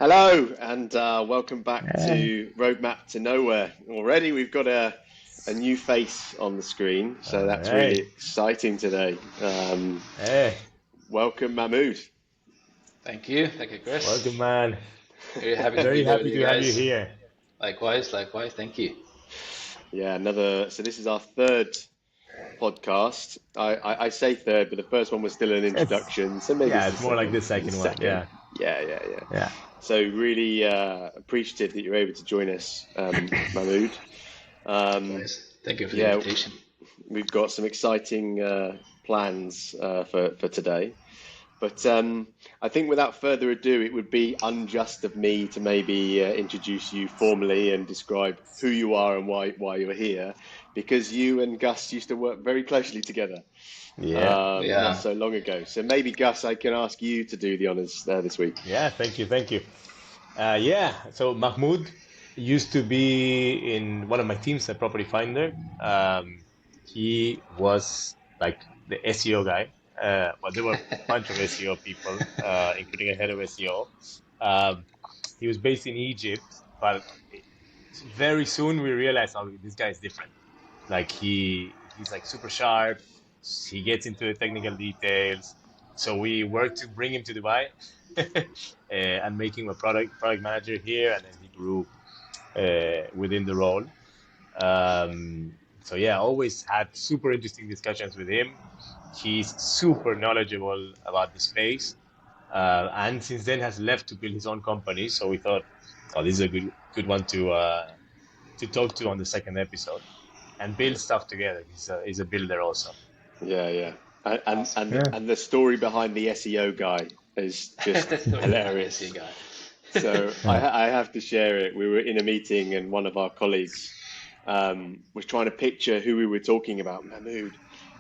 Hello and welcome back Hey, to Roadmap to Nowhere. Already we've got a new face on the screen, so all that's really right. exciting today. Hey, Welcome, Mahmoud. Thank you, Chris. welcome, man. Very happy to be Very there with happy you to have you guys. here. Likewise, thank you. Yeah, so this is our third podcast. I say third, but the first one was still an It's introduction, so maybe yeah, it's it's more like the the second one. second. Yeah, Yeah. yeah. So really appreciative that you're able to join us, Mahmoud. Um, Likewise. Thank you for the yeah, invitation. we've got some exciting plans for today. But I think without further ado, it would be unjust of me to maybe introduce you formally and describe who you are and why you're here, because you and Gus used to work very closely together Yeah, not Yeah. so long ago. So maybe Gus, I can ask you to do the honors this week. yeah. Thank you. Yeah. So Mahmoud used to be in one of my teams at Property Finder. He was like the SEO guy. Well, there were a bunch of SEO people, including a head of SEO. Um, he was based in Egypt, but very soon we realized, oh, this guy is different. Like he's like super sharp. He gets into the technical details. So we worked to bring him to Dubai and make him a product manager here, and then he grew within the role. So yeah, always had super interesting discussions with him. He's super knowledgeable about the space, and since then has left to build his own company. So we thought, oh, this is a good one to talk to on the second episode and build stuff together. He's a builder also. Yeah. And and Awesome. and, Yeah. and the story behind the SEO guy is just The story behind this, you hilarious. guy. So Yeah. I have to share it. We were in a meeting and one of our colleagues was trying to picture who we were talking about. Mahmood.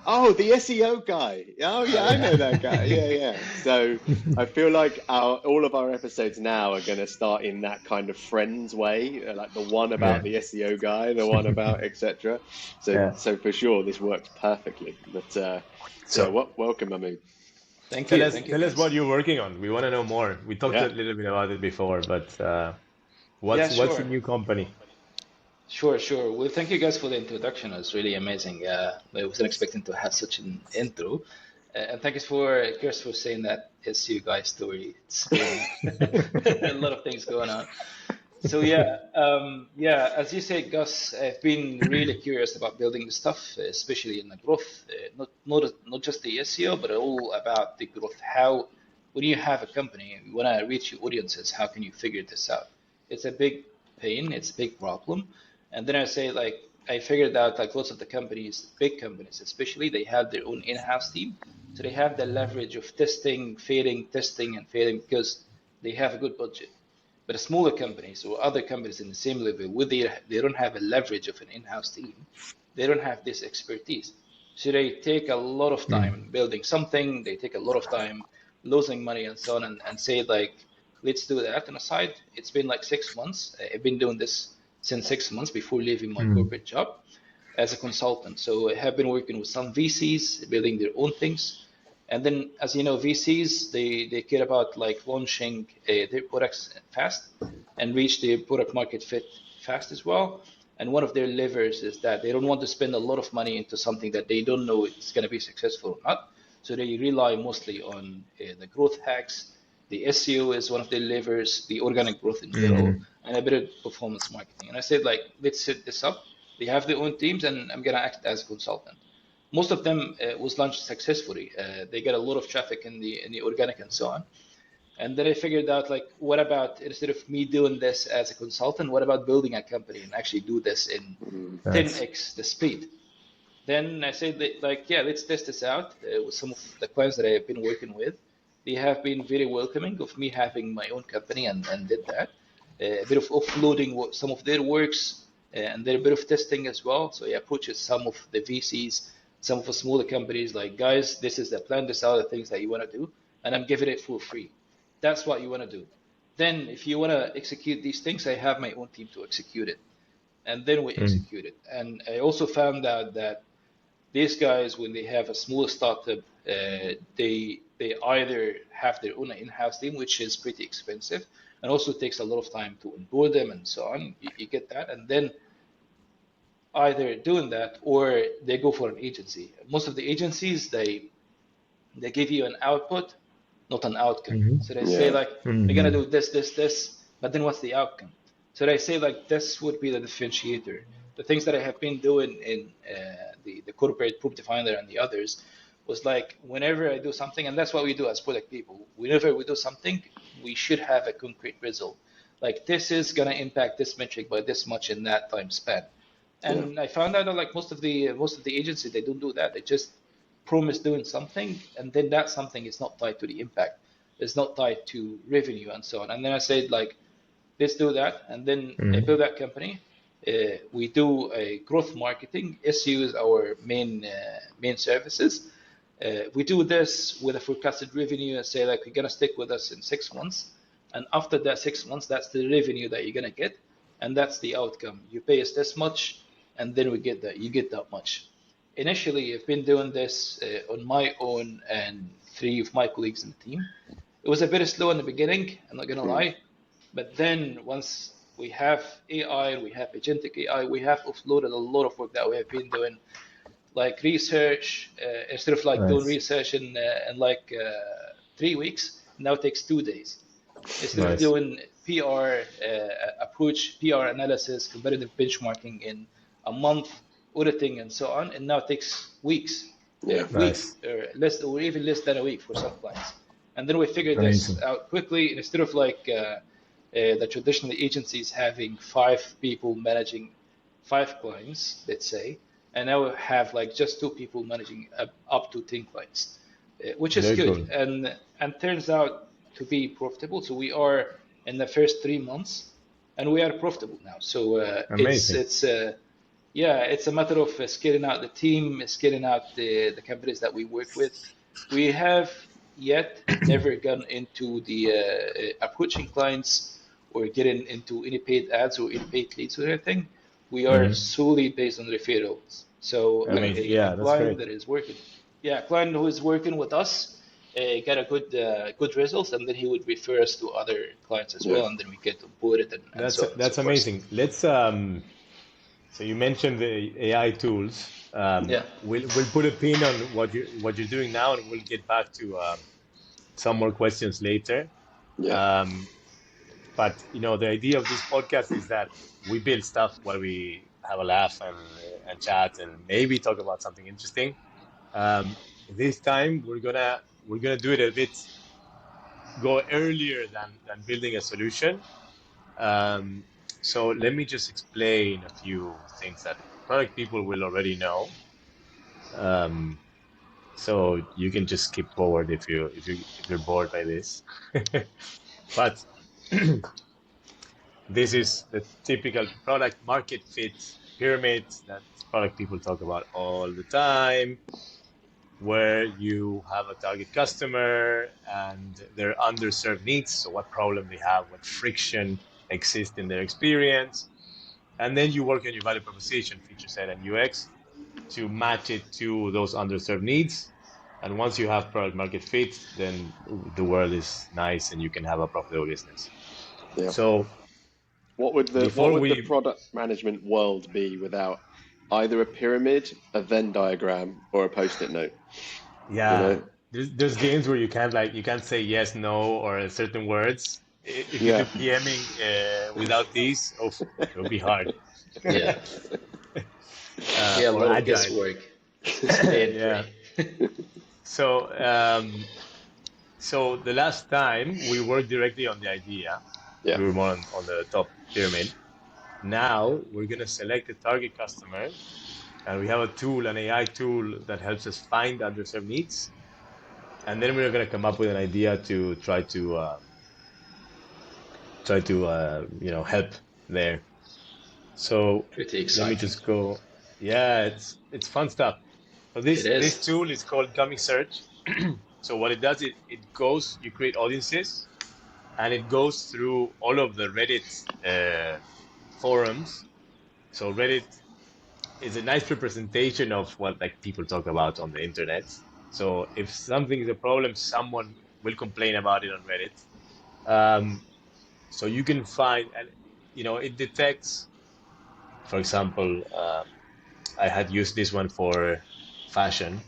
Oh, the SEO guy. Oh, Oh yeah, I yeah. know that guy. Yeah. So I feel like all of our episodes now are going to start in that kind of friends way, like the one about Yeah. the SEO guy, the one about etc. So, Yeah. so for sure, this works perfectly. But yeah, So welcome, Mahmood. Thank you, tell us what guys. you're working on. We want to know more. We talked a Yeah. little bit about it before, but Yeah, what's the sure. new company? Sure. Well, thank you guys for the introduction. It was really amazing. I wasn't expecting to have such an intro. And thank you for Chris for saying that SU guy story. It's been a lot of things going on. So yeah, as you said, Gus, I've been really curious about building the stuff, especially in the growth, not just the SEO, but all about the growth. How, when you have a company, you want to reach your audiences, how can you figure this out? It's a big pain, it's a big problem. And then I say like I figured out like lots of the companies, big companies especially, they have their own in-house team, so they have the leverage of testing and failing because they have a good budget. But smaller companies or other companies in the same level, where they don't have a leverage of an in-house team, they don't have this expertise. So they take a lot of Mm. time building something, they take a lot of time losing money and so on, and say like, let's do that. On a side, it's been like 6 months. I've been doing this since 6 months before leaving my Mm. corporate job as a consultant. So I have been working with some VCs, building their own things. And then, as you know, VCs, they care about like launching their products fast and reach the product market fit fast as well. And one of their levers is that they don't want to spend a lot of money into something that they don't know it's going to be successful or not. So they rely mostly on the growth hacks. The SEO is one of their levers, the organic growth in general, Mm. and a bit of performance marketing. And I said, like, let's set this up. They have their own teams, and I'm going to act as a consultant. Most of them was launched successfully. They get a lot of traffic in the organic and so on. And then I figured out like, what about instead of me doing this as a consultant, what about building a company and actually do this in Nice. 10x the speed? Then I said that, like, yeah, let's test this out with some of the clients that I have been working with. They have been very welcoming of me having my own company and did that. A bit of offloading some of their works and then a bit of testing as well. So I approached some of the VCs, some of the smaller companies, like, guys, this is the plan, these are the things that you want to do, and I'm giving it for free. That's what you want to do. Then, if you want to execute these things, I have my own team to execute it. And then we Mm. execute it. And I also found out that these guys, when they have a small startup, they either have their own in-house team, which is pretty expensive, and also takes a lot of time to onboard them and so on. You get that, and then either doing that or they go for an agency. Most of the agencies, they give you an output, not an outcome. So they say like, we're gonna do this, but then what's the outcome? So they say like, this would be the differentiator. The things that I have been doing in the corporate property finder and the others was like, whenever I do something, and that's what we do as product people, whenever we do something, we should have a concrete result. Like, this is gonna impact this metric by this much in that time span. And I found out that like most of the agencies, they don't do that. They just promise doing something, and then that something is not tied to the impact. It's not tied to revenue and so on. And then I said like, let's do that, and then I build that company. We do a growth marketing. SEO is our main services. We do this with a forecasted revenue and say like, you're gonna stick with us in 6 months, and after that 6 months, that's the revenue that you're gonna get, and that's the outcome. You pay us this much, and then we get that. You get that much. Initially, I've been doing this on my own and 3 of my colleagues in the team. It was a bit slow in the beginning, I'm not gonna lie, but then once we have AI, we have agentic AI, we have offloaded a lot of work that we have been doing, like research, instead of like doing research in like 3 weeks, now it takes 2 days. Instead of doing PR approach, PR analysis, competitive benchmarking in a month, auditing and so on, and now it takes weeks, weeks or less, or even less than a week for some clients. And then we figured this out quickly. And instead of like the traditional agencies having 5 people managing 5 clients, let's say, and now we have like just 2 people managing up to 10 clients, which is good, and turns out to be profitable. So we are in the first 3 months, and we are profitable now. So it's it's a matter of scaling out the team, scaling out the companies that we work with. We have yet never gone into the approaching clients or getting into any paid ads or any paid leads or anything. We are solely based on referrals. So a client that is working, a client who is working with us got a good results, and then he would refer us to other clients as well, and then we get onboarded. And that's amazing. Let's so you mentioned the AI tools. We'll put a pin on what you're doing now, and we'll get back to some more questions later. But the idea of this podcast is that we build stuff while we have a laugh and chat and maybe talk about something interesting. This time we're gonna do it a bit, go earlier than building a solution. So let me just explain a few things that product people will already know. So you can just skip forward if you're bored by this. But this is the typical product market fit pyramid that product people talk about all the time, where you have a target customer and their underserved needs. So what problem they have, what friction exists in their experience. And then you work on your value proposition, feature set, and UX to match it to those underserved needs. And once you have product market fit, then the world is nice and you can have a profitable business. So what would the product management world be without either a pyramid, a Venn diagram, or a post-it note? There's games where you can't say yes, no, or certain words. If you do PMing without these, it'll be hard. A lot of guesswork. So the last time we worked directly on the idea, we were more on the top pyramid. Now we're gonna select a target customer, and we have a tool, an AI tool that helps us find underserved needs, and then we're gonna come up with an idea to try to help there. So let me just go. It's fun stuff. So this tool is called Gummy Search. So what it does, it goes, you create audiences, and it goes through all of the Reddit forums. So Reddit is a nice representation of what people talk about on the internet. So if something is a problem, someone will complain about it on Reddit. So you can find, and it detects, for example, I had used this one for fashion.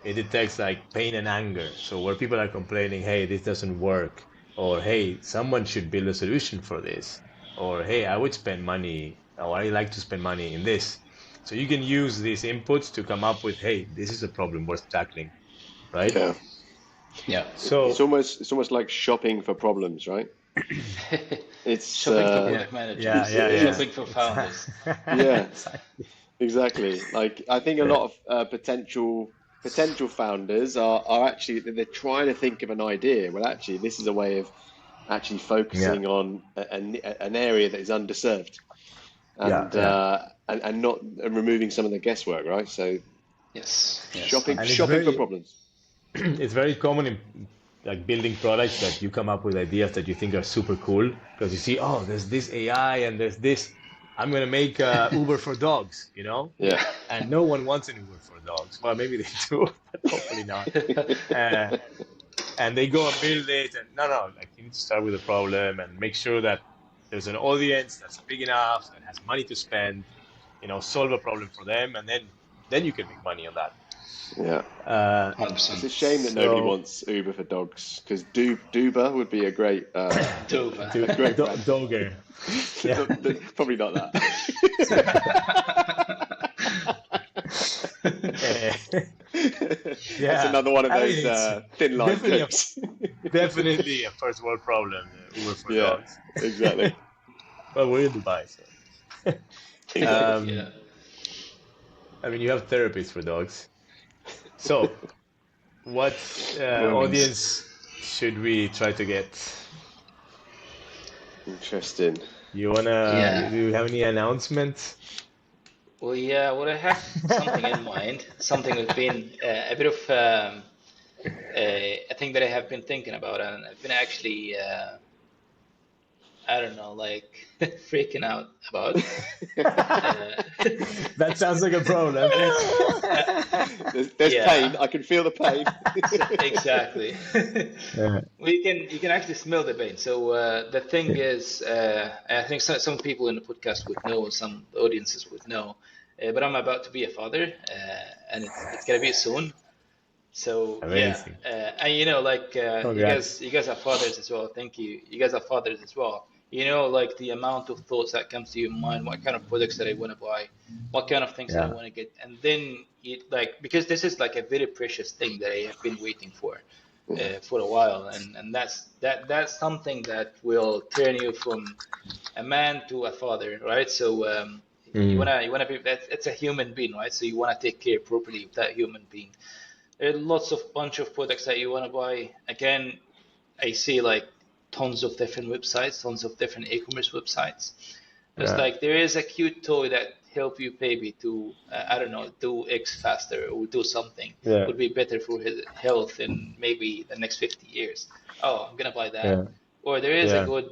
It detects like pain and anger. So where people are complaining, hey, this doesn't work, or hey, someone should build a solution for this, or hey, I would spend money, or I like to spend money in this. So you can use these inputs to come up with, hey, this is a problem worth tackling, right? Yeah. Yeah. It's So almost like shopping for problems, right? It's Shopping for yeah, product yeah, managers, yeah, yeah. shopping for founders. yeah, Exactly. exactly. Like I think a Yeah, lot of potential founders are actually they're trying to think of an idea. Well, actually, this is a way of actually yeah, focusing on an area that is underserved yeah, and yeah. not and removing some of the guesswork, right? So Yes, yes, shopping And it's 100%. shopping for very problems. it's very common in like building products that you come up with ideas that you think are super cool because you see, oh, there's this AI and there's this. I'm gonna make Uber for dogs, Yeah. and no one wants an Uber for dogs. Well, maybe they do, but hopefully not. Uh, and they go and build it, and no, like you need to start with the problem and make sure that there's an audience that's big enough that has money to spend, solve a problem for them, and then you can make money on that. Yeah. Uh, It's 100%. a shame that nobody so wants Uber for dogs because Duba would be a great Dover. do, brand. Dogger, yeah. Probably not that. Eh, That's yeah, another one of I those mean it's thin line definitely jokes. definitely a first world problem. Uber for Yeah, dogs. exactly. Well, we're in Dubai, so Exactly. Yeah. um, I mean you have therapists for dogs. So, what Groomings. audience should we try to get? Interesting. Yeah. Do you have any announcements? Well, yeah, well, I have something in mind, something that's been a bit of a thing that I have been thinking about, and I've been actually, I don't know, like freaking out about. Uh, That sounds like a problem. There's pain. yeah, I can feel the pain. exactly. Yeah, You can actually smell the pain. So the thing is, I think some people in the podcast would know, some audiences would know, but I'm about to be a father, and it's gonna be soon. So yeah, amazing. and like Congrats. you guys are fathers as well. Thank you. You guys are fathers as well. Like the amount of thoughts that comes to your mind, what kind of products that I want to buy, what kind of things that I Yeah, want to get, and then because this is like a very precious thing that I have been waiting for a while, and that's something that will turn you from a man to a father, right? So mm, you wanna be that it's a human being, right? So you wanna take care properly of that human being. There are lots of bunch of products that you wanna buy. Again, I see like tons of different websites, tons of different e-commerce websites. It's yeah, like there is a cute toy that help you baby to I don't know, do X faster or do something yeah, would be better for his health in maybe the next 50 years. Oh, I'm gonna buy that. yeah, Or there is a yeah, good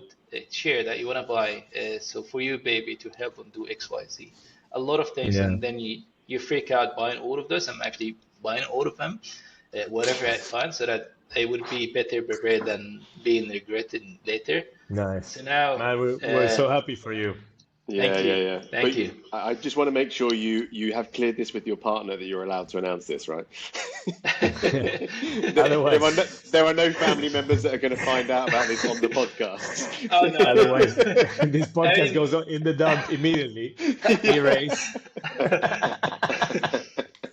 chair that you wanna buy, so for you baby to help him do X, Y, Z. A lot of things, yeah, and then you freak out buying all of those. I'm actually buying all of them, whatever I find, so that I would be better prepared than being regretted later. So nice. now, Man, we're uh, so happy for you. Yeah, thank yeah, you, yeah. But thank you. I just want to make sure you have cleared this with your partner that you're allowed to announce this, right? There are Otherwise, there are no family members that are going to find out about this on the podcast. Oh no, otherwise, no. this I podcast mean, goes in the dump immediately. Erase.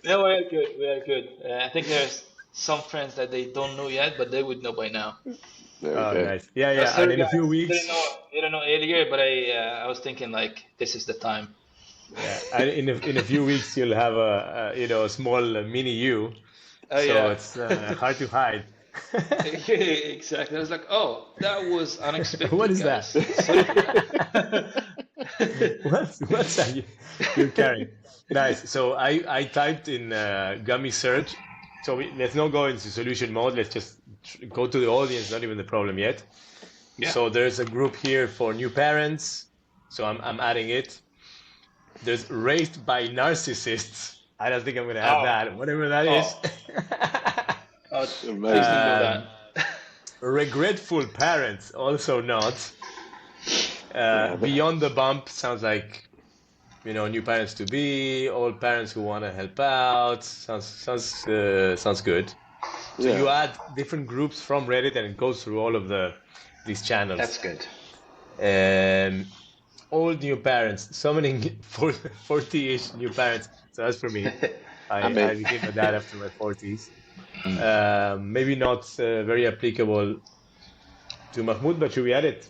no, we are good. We are good. I think there's some friends that they don't know yet, but they would know by now. There we Oh, go. nice. Yeah, yeah. And Sorry, in a few guys, weeks, didn't know earlier, but I was thinking like this is the time. yeah, and in a few weeks you'll have a small mini you, Oh so yeah, it's hard to hide. exactly. I was like, oh, that was What unexpected, is that? guys. Sorry for that. What's that you're carrying? Nice. So I typed in gummy search. So let's not go into solution mode. Let's just go to the audience. Not even the problem yet. Yeah. So there's a group here for new parents. So I'm adding it. There's raised by narcissists. I don't think I'm gonna have Oh, that. Whatever that is. oh, oh, please don't Amazing. do um, that. regretful parents. Also not. Beyond the bump sounds like, new parents to be, old parents who want to help out. Sounds good. So you Yeah. add different groups from Reddit, and it goes through all of these channels. That's good. Old new parents, so many 40-ish new parents. So that's for me. I became a dad after my 40s. Maybe not very applicable to Mahmoud, but should we add it?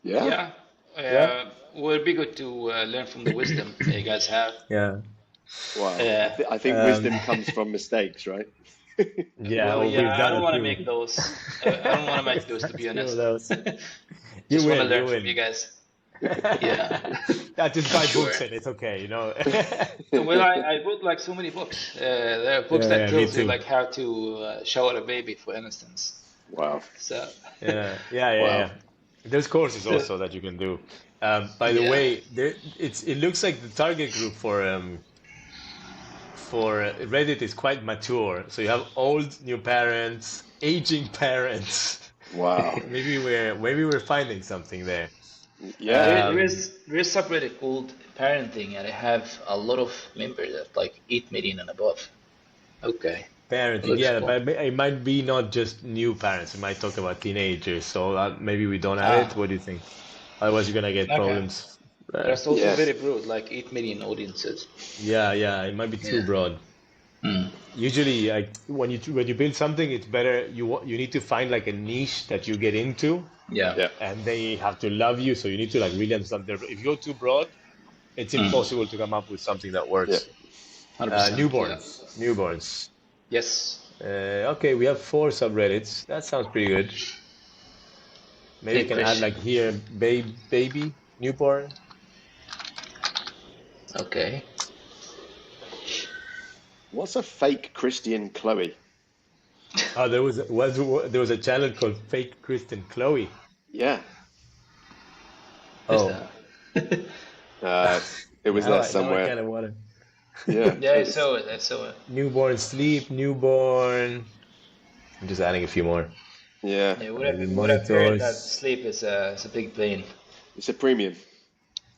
Yeah. Yeah. Well, it'd be good to learn from the wisdom that you guys have. Yeah. Wow. I think wisdom comes from mistakes, right? Yeah. Well, we've I done don't a want to few. make those. I don't want to make those, to be honest. You Just want to win. learn You from win. you guys. Yeah. Just buy Sure. books and it's okay, Well, I bought like so many books. There are books that me tells you too. like how to shower a baby, for instance. Wow. So Yeah. There's courses also that you can do. By the way, it looks like the target group for Reddit is quite mature. So you have old new parents, aging parents. Wow. maybe we're finding something there. Yeah. there is subreddit called parenting, and I have a lot of members at like 8 million and above. Okay. Parenting, Looks yeah, cool. but it might be not just new parents. It might talk about teenagers. So maybe we don't add it. What do you think? Otherwise, you're gonna get problems. That's also Yes. very broad, like 8 million audiences. Yeah, it might be too broad. Usually, when you build something, it's better. You need to find like a niche that you get into, Yeah. and they have to love you. So you need to like really understand their. If you go too broad, it's impossible to come up with something that works. 100%. Newborns. Yes. Okay, we have 4 subreddits. That sounds pretty good. Maybe you can add like here, baby, newborn. Okay. What's a fake Christian Chloe? Oh, there was a channel called Fake Kristen Chloe. Yeah. Who's that? It was there somewhere. I kind of want to. Yeah. Yeah, I saw it. Newborn sleep, newborn. I'm just adding a few more. Yeah. Yeah, what I've heard Monitors. that sleep is a big pain. It's a premium.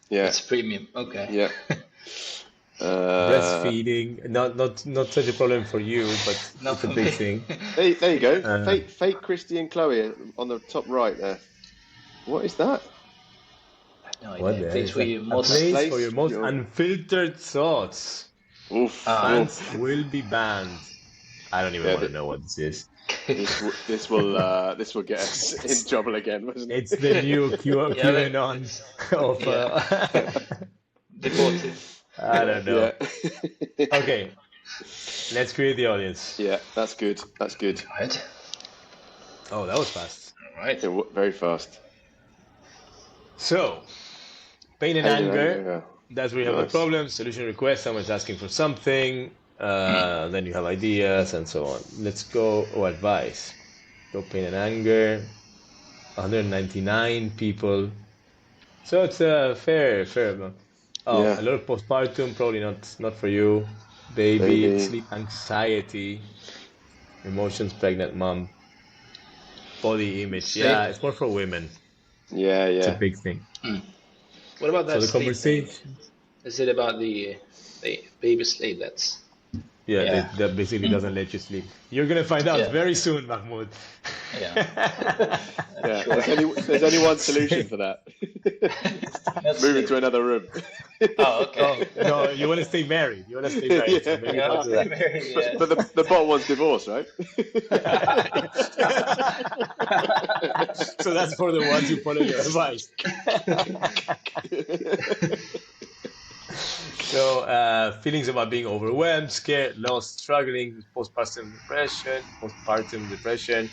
Yeah. It's premium. Okay. Yeah. Breastfeeding, not such a problem for you, but Not it's a for big me. thing. There you go. Fake Christian Chloe on the top right there. What is that? No What idea. the Place heck where is you that? most. A place Place for your most your- unfiltered thoughts. Oof. Fans will be banned. I don't even Yeah, want to know what this is. This will get us in trouble again, wasn't it? It's the new QAnon of. Devoted. I don't know. Yeah. Okay, let's create the audience. Yeah, that's good. That's good. Right. Oh, that was fast. All right. Yeah, very fast. So, pain and Pain and anger. anger, That's where you have Nice. the problem. Solution request. Someone's asking for something. Then you have ideas and so on. Let's go. Advice. Go pain and anger. 199 people. So it's a fair amount. Oh, Yeah. a lot of postpartum. Probably not for you. Baby, Baby. sleep anxiety, emotions, pregnant mom, body image. Sleep. Yeah, it's more for women. Yeah, It's a yeah. big thing. What about So that the sleep thing? conversation. Is it about the baby sleep? That's Yeah, Yeah. that basically doesn't let you sleep. You're gonna find out Yeah. very soon, Mahmoud. yeah. Yeah. There's only one solution for that. That's Move sleep. into another room. Oh, okay. No, you want to stay married. You want to stay married. So Yeah. maybe Yeah, don't do that. yeah. But the bottom one's divorce, right? So that's for the ones who follow your advice. So feelings about being overwhelmed, scared, lost, struggling, postpartum depression,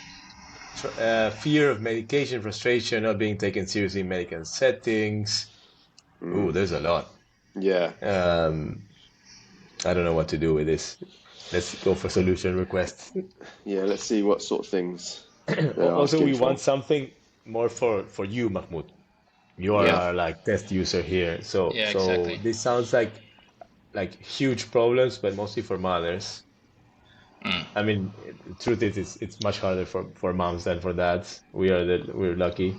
fear of medication, frustration, not being taken seriously in medical settings. Ooh, there's a lot. Yeah. I don't know what to do with this. Let's go for solution requests. Yeah, let's see what sort of things they're Also, we asking for. want something more for you, Mahmoud. You are our like test user here. So Yeah, exactly. this sounds like huge problems, but mostly for mothers. I mean, the truth is, it's much harder for moms than for dads. We're lucky.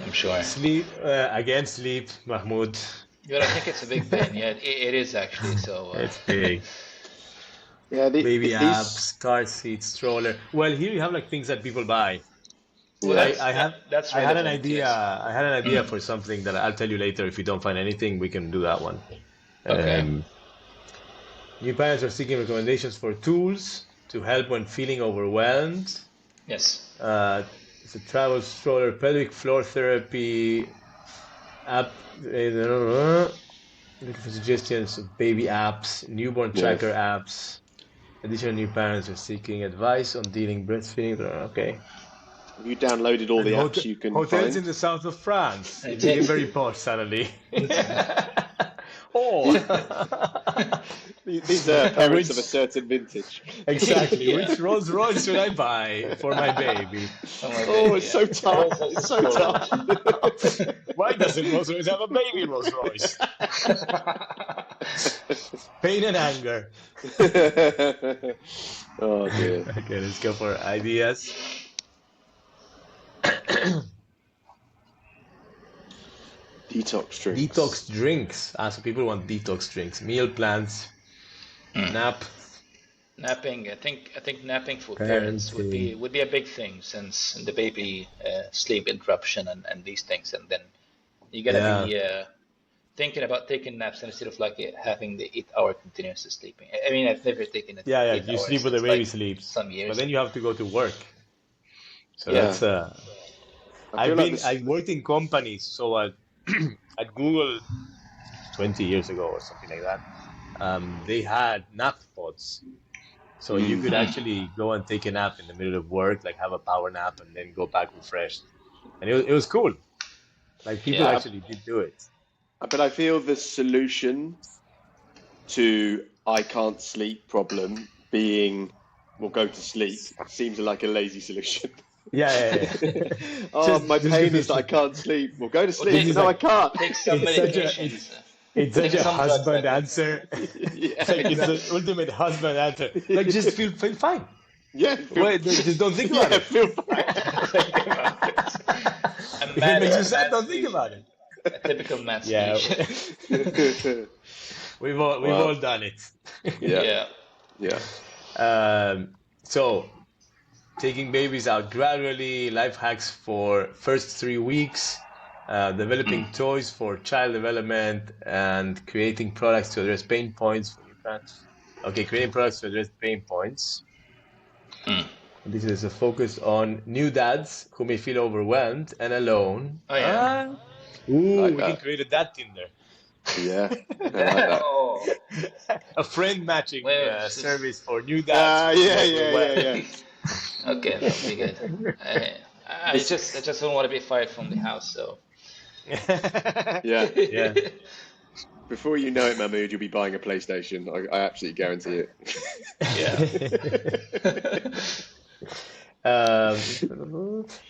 I'm sure. Sleep, again, sleep, Mahmoud. But I think it's a big pain. Yeah, it is actually. So It's big. Yeah, Baby these. apps, car seat, stroller. Well, here you have like things that people buy. well, Yeah. that's I had an relevant. idea. Yes. I had an idea for something that I'll tell you later. If you don't find anything, we can do that one. Okay. Um, New parents are seeking recommendations for tools to help when feeling overwhelmed. Yes. It's a travel stroller, pelvic floor therapy app. Looking for suggestions of baby apps, newborn Yeah. tracker apps. Additional new parents are seeking advice on dealing breastfeeding. Okay. Have you downloaded all And the apps you can hotels in find? the south of France. It It's became it. very posh suddenly. Oh, These are parents of a which certain vintage. exactly? Yeah. Which Rolls Royce should I buy for my baby? Oh my Oh, baby, it's so tough. Rolls Royce It's is so tough. Why doesn't Rolls Royce have a baby Rolls Royce? Pain and anger. Oh dear. Okay, let's go for ideas. Detox drinks. Detox drinks. So people want detox drinks. Meal plans. Nap. Napping. I think napping for parents Parenting. would be a big thing since the baby sleep interruption and these things, and then you gotta Yeah. be thinking about taking naps instead of like having the 8 hour continuous sleeping. I mean, I've never taken it Yeah, 8 you hours sleep with the since baby like sleeps. some But years. then you have to go to work. So Yeah. that's I feel like this. I worked in companies, so at at Google 20 years ago or something like that, they had nap pods. So you could actually go and take a nap in the middle of work, like have a power nap and then go back refreshed. And it was cool. Like people Yeah. actually did do it. But I feel the solution to I can't sleep problem being, well, go to sleep seems like a lazy solution. Yeah. Oh, my Just pain go is to that I sleep. can't sleep. Well, go to This sleep. is No, I like can't. Take some it's such a medications. it's Take such a some drugs husband like answer. Yeah, It's like it's exactly. the ultimate husband answer. Like just feel fine. Yeah, Wait, just don't think about yeah, it. feel fine. If it makes you sad, don't think about it. A typical man Yeah, speech. we've all Wow. done it. Yeah, Yeah. yeah. So taking babies out gradually, life hacks for first 3 weeks, developing toys for child development, and creating products to address pain points for new parents. Okay, creating products to address pain points. This is a focus on new dads who may feel overwhelmed and alone. Oh yeah. Ooh, Like we can that. create a dad Tinder. Yeah, I like that. Oh. A friend matching Well, service for new dads. who Yeah, feel overwhelmed. Okay, that'll be good. I just don't want to be fired from the house, so. Yeah. Yeah. Before you know it, Mahmoud, you'll be buying a PlayStation. I absolutely guarantee it.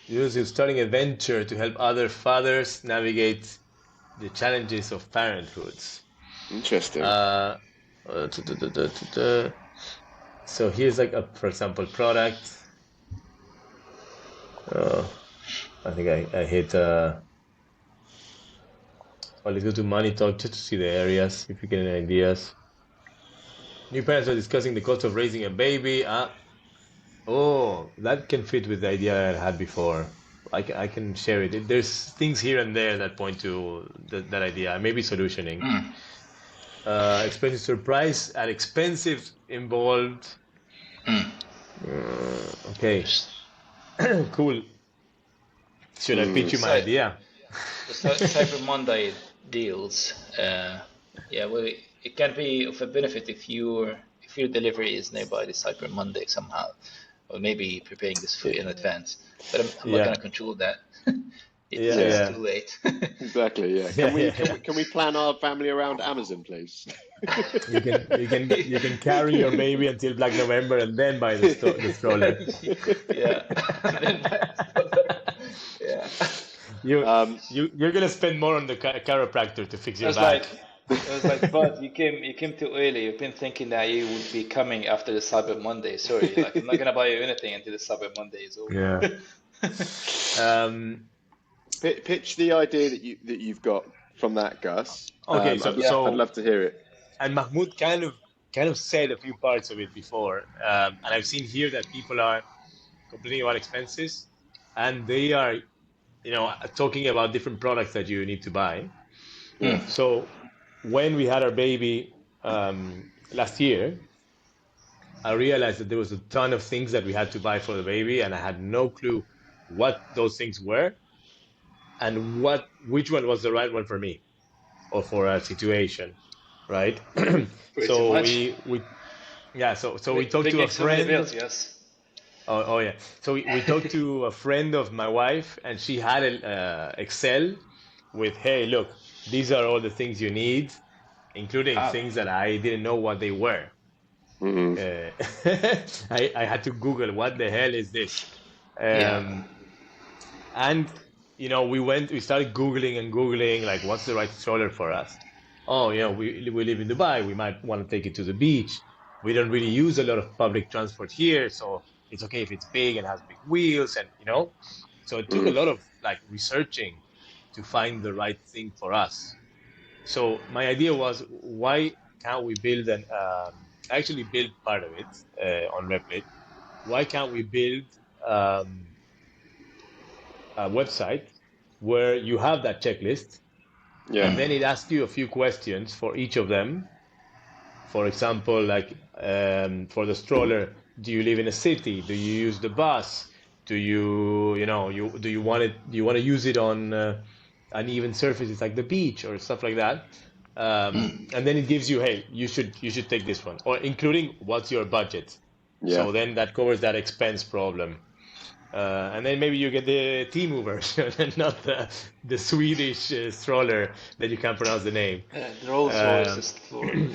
You're starting a venture to help other fathers navigate the challenges of parenthood. Interesting. So here's like for example, product. I think I hit. Well, let's go to money talk just to see the areas if you get any ideas. New parents are discussing the cost of raising a baby. Oh, that can fit with the idea I had before. I can share it. There's things here and there that point to that idea. Maybe solutioning. Expensive surprise and expensive involved. Okay. Cool. Should I pitch you my idea? The Cyber Monday deals, yeah, well, it can be of a benefit if your delivery is nearby the Cyber Monday somehow, or maybe preparing this food in advance. But I'm not gonna control that. It's too late. Exactly. Yeah. Can we plan our family around Amazon, please? You can carry your baby until Black November and then buy the stroller. Yeah. Yeah. You're gonna spend more on the chiropractor to fix your back. It was like, but you came too early. You've been thinking that you would be coming after the Cyber Monday. Sorry, like I'm not gonna buy you anything until the Cyber Monday is over. Yeah. pitch the idea that you've got from that, Gus. Okay, I'd love to hear it. And Mahmoud kind of said a few parts of it before, and I've seen here that people are complaining about expenses, and they are, talking about different products that you need to buy. Yeah. So when we had our baby last year, I realized that there was a ton of things that we had to buy for the baby, and I had no clue what those things were and which one was the right one for me or for a situation, right? So much. we talked to a friend. Bills, yes. Oh yeah. So we talked to a friend of my wife, and she had an Excel with, hey, look, these are all the things you need, including things that I didn't know what they were. I had to Google what the hell is this, and we started Googling like what's the right stroller for us. Oh, we live in Dubai. We might want to take it to the beach. We don't really use a lot of public transport here, so it's okay if it's big and has big wheels, and So it took a lot of like researching to find the right thing for us. So my idea was, why can't we build I actually built part of it on Replit. Why can't we build a website where you have that checklist, and then it asks you a few questions for each of them. For example, like for the stroller, do you live in a city? Do you use the bus? Do you want to use it on uneven surfaces like the beach or stuff like that? And then it gives you, hey, you should take this one, or including what's your budget. So then that covers that expense problem. And then maybe you get the Temu version and not the Swedish stroller that you can't pronounce the name. The Rolls Royce.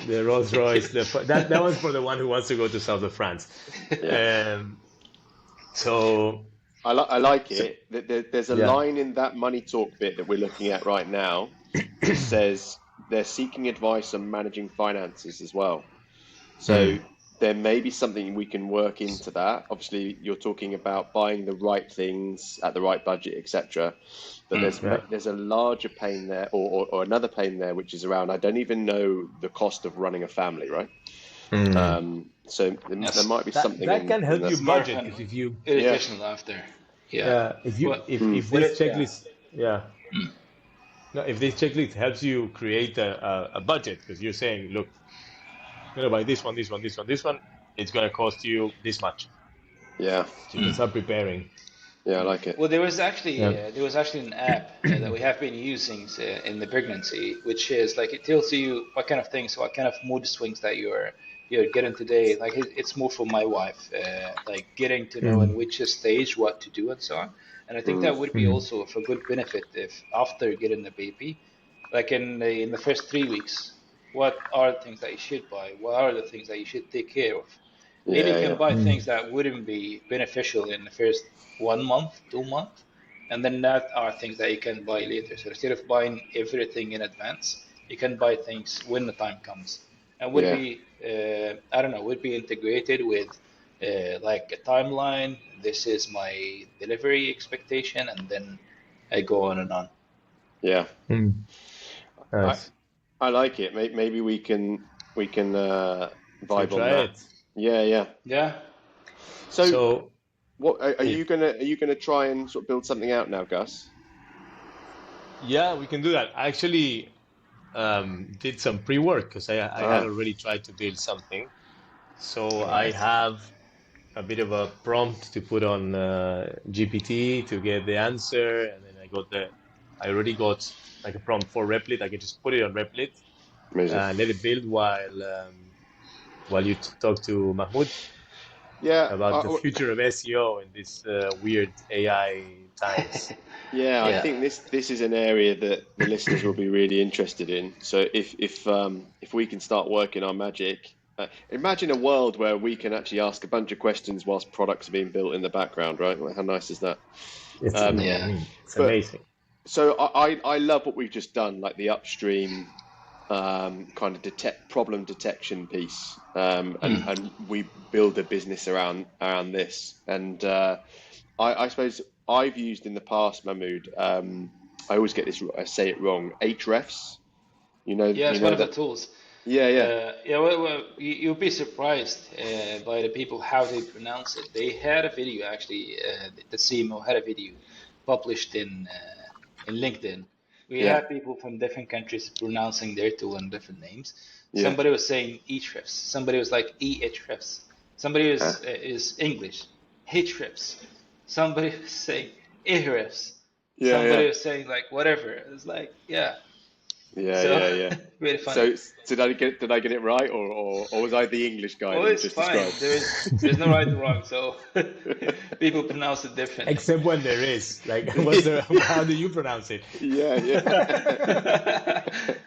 The Rolls Royce. That one's for the one who wants to go to south of France. So I like it. There's a line in that money talk bit that we're looking at right now that says they're seeking advice on managing finances as well. So there may be something we can work into that. Obviously, you're talking about buying the right things at the right budget, etc. But there's a larger pain there, or another pain there, which is around, I don't even know the cost of running a family, right? So there might be something that can help you budget, because if you irritation after. If this checklist if this checklist helps you create a budget, because you're saying, look, I'm gonna buy this one, it's gonna cost you this much. So you can start preparing. I like it. Well, there was actually an app that we have been using in the pregnancy, which is like, it tells you what kind of things, what kind of mood swings that you're getting today. Like it's more for my wife, like getting to know in which stage what to do and so on. And I think that would be also of a good benefit if after getting the baby, like in the first 3 weeks, what are the things that you should buy? What are the things that you should take care of? Maybe you can buy things that wouldn't be beneficial in the first 1 month, 2 months, and then that are things that you can buy later. So instead of buying everything in advance, you can buy things when the time comes. And would be, would be integrated with like a timeline. This is my delivery expectation, and then I go on and on. Nice. I like it. Maybe we can vibe on that. Yeah. So what are you gonna try and sort of build something out now, Gus? Yeah, we can do that. I actually did some pre-work, because I had already tried to build something. So I have a bit of a prompt to put on GPT to get the answer, and then I already got like a prompt for Replit. I can just put it on Replit and let it build while you talk to Mahmoud about the future of SEO in this weird AI times. I think this is an area that the listeners will be really interested in. So if we can start working our magic, imagine a world where we can actually ask a bunch of questions whilst products are being built in the background, right? How nice is that? It's amazing. So I love what we've just done, like the upstream kind of problem detection piece, and we build a business around this. And I suppose I've used in the past, Mahmoud, I always get this, I say it wrong. Hrefs, Yeah, you it's one know of the that. tools. Yeah. Yeah, well, you'll be surprised by the people how they pronounce it. They had a video actually. The CMO had a video published in LinkedIn. We Yeah. had people from different countries pronouncing their tool in different names. Yeah. Somebody was saying Hrefs. Somebody was like Ehrefs. Somebody Uh, is English Hrefs. Somebody was saying Ehrefs. yeah. Somebody Yeah. was saying like whatever. It's like yeah. Yeah. So Yeah. Yeah. really funny. So did I get it right, or was I the English guy Oh, that you it's just fine. described? There's no right or wrong. So people pronounce it differently. Except when there is. Like, how do you pronounce it? Yeah. Yeah.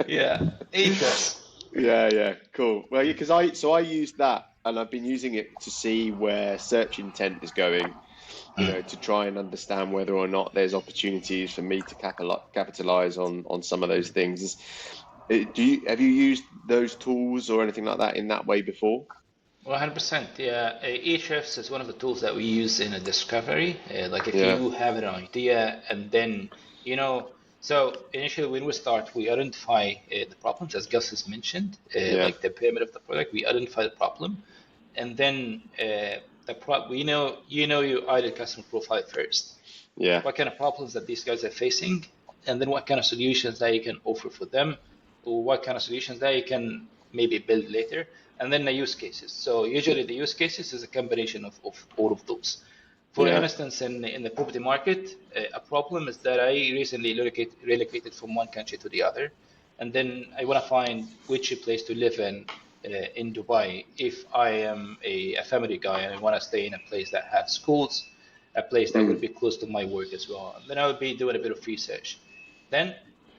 Yeah, Ahrefs. Yeah. Cool. Well, yeah, because I used that, and I've been using it to see where search intent is going, to try and understand whether or not there's opportunities for me to capitalize on some of those things. Have you used those tools or anything like that in that way before? 100%. Yeah, Ahrefs is one of the tools that we use in a discovery. Like if Yeah. you have an idea and then, so initially when we start, we identify the problems, as Gus has mentioned, Yeah. like the pyramid of the product. We identify the problem, and then your ideal customer profile first. Yeah. What kind of problems that these guys are facing, and then what kind of solutions that you can offer for them, or what kind of solutions that you can maybe build later, and then the use cases. So usually the use cases is a combination of all of those. For Yeah. instance, in the property market, a problem is that I recently relocated from one country to the other, and then I want to find which place to live in Dubai. If I am a family guy and I want to stay in a place that has schools, a place that would Mm. be close to my work as well, and then I would be doing a bit of research. Then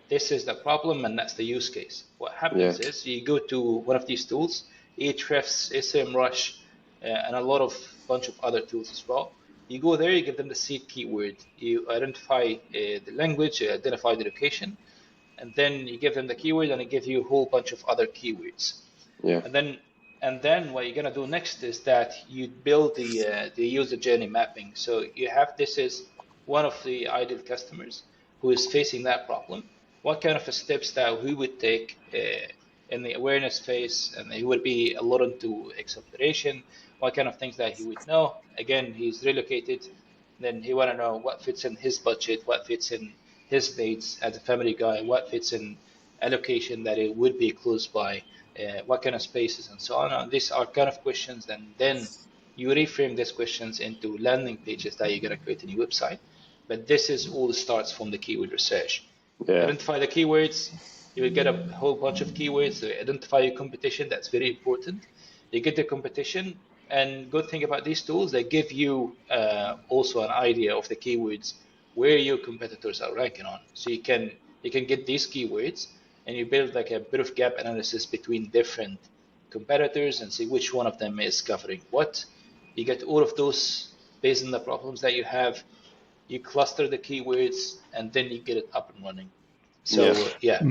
this is the problem, and that's the use case. What Yeah. happens is you go to one of these tools, Ahrefs, SEMrush, and a lot of bunch of other tools as well. You go there, you give them the seed keyword, you identify the language, you identify the location, and then you give them the keyword, and it gives you a whole bunch of other keywords. Yeah. And then what you're gonna do next is that you build the user journey mapping. So you have this is one of the ideal customers who is facing that problem. What kind of steps that we would take in the awareness phase, and he would be a lot into exploration. What kind of things that he would know? Again, he's relocated. Then he want to know what fits in his budget, what fits in his needs as a family guy, what fits in a location that it would be close by, what kind of spaces and so on. And these are kind of questions, and then you reframe these questions into landing pages that you're going to create in your website. But this is all starts from the keyword research. Yeah. Identify the keywords. You will get a whole bunch of keywords. So identify your competition. That's very important. You get the competition, and good thing about these tools, they give you also an idea of the keywords where your competitors are ranking on. So you can get these keywords, and you build like a bit of gap analysis between different competitors and see which one of them is covering what. You get all of those based on the problems that you have. You cluster the keywords, and then you get it up and running. Yeah. So yeah.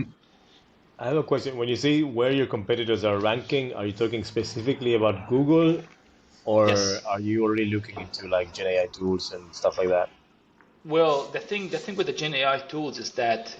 I have a question. When you say where your competitors are ranking, are you talking specifically about Google, or Yes. are you already looking into like Gen AI tools and stuff like that? Well, the thing with the Gen AI tools is that,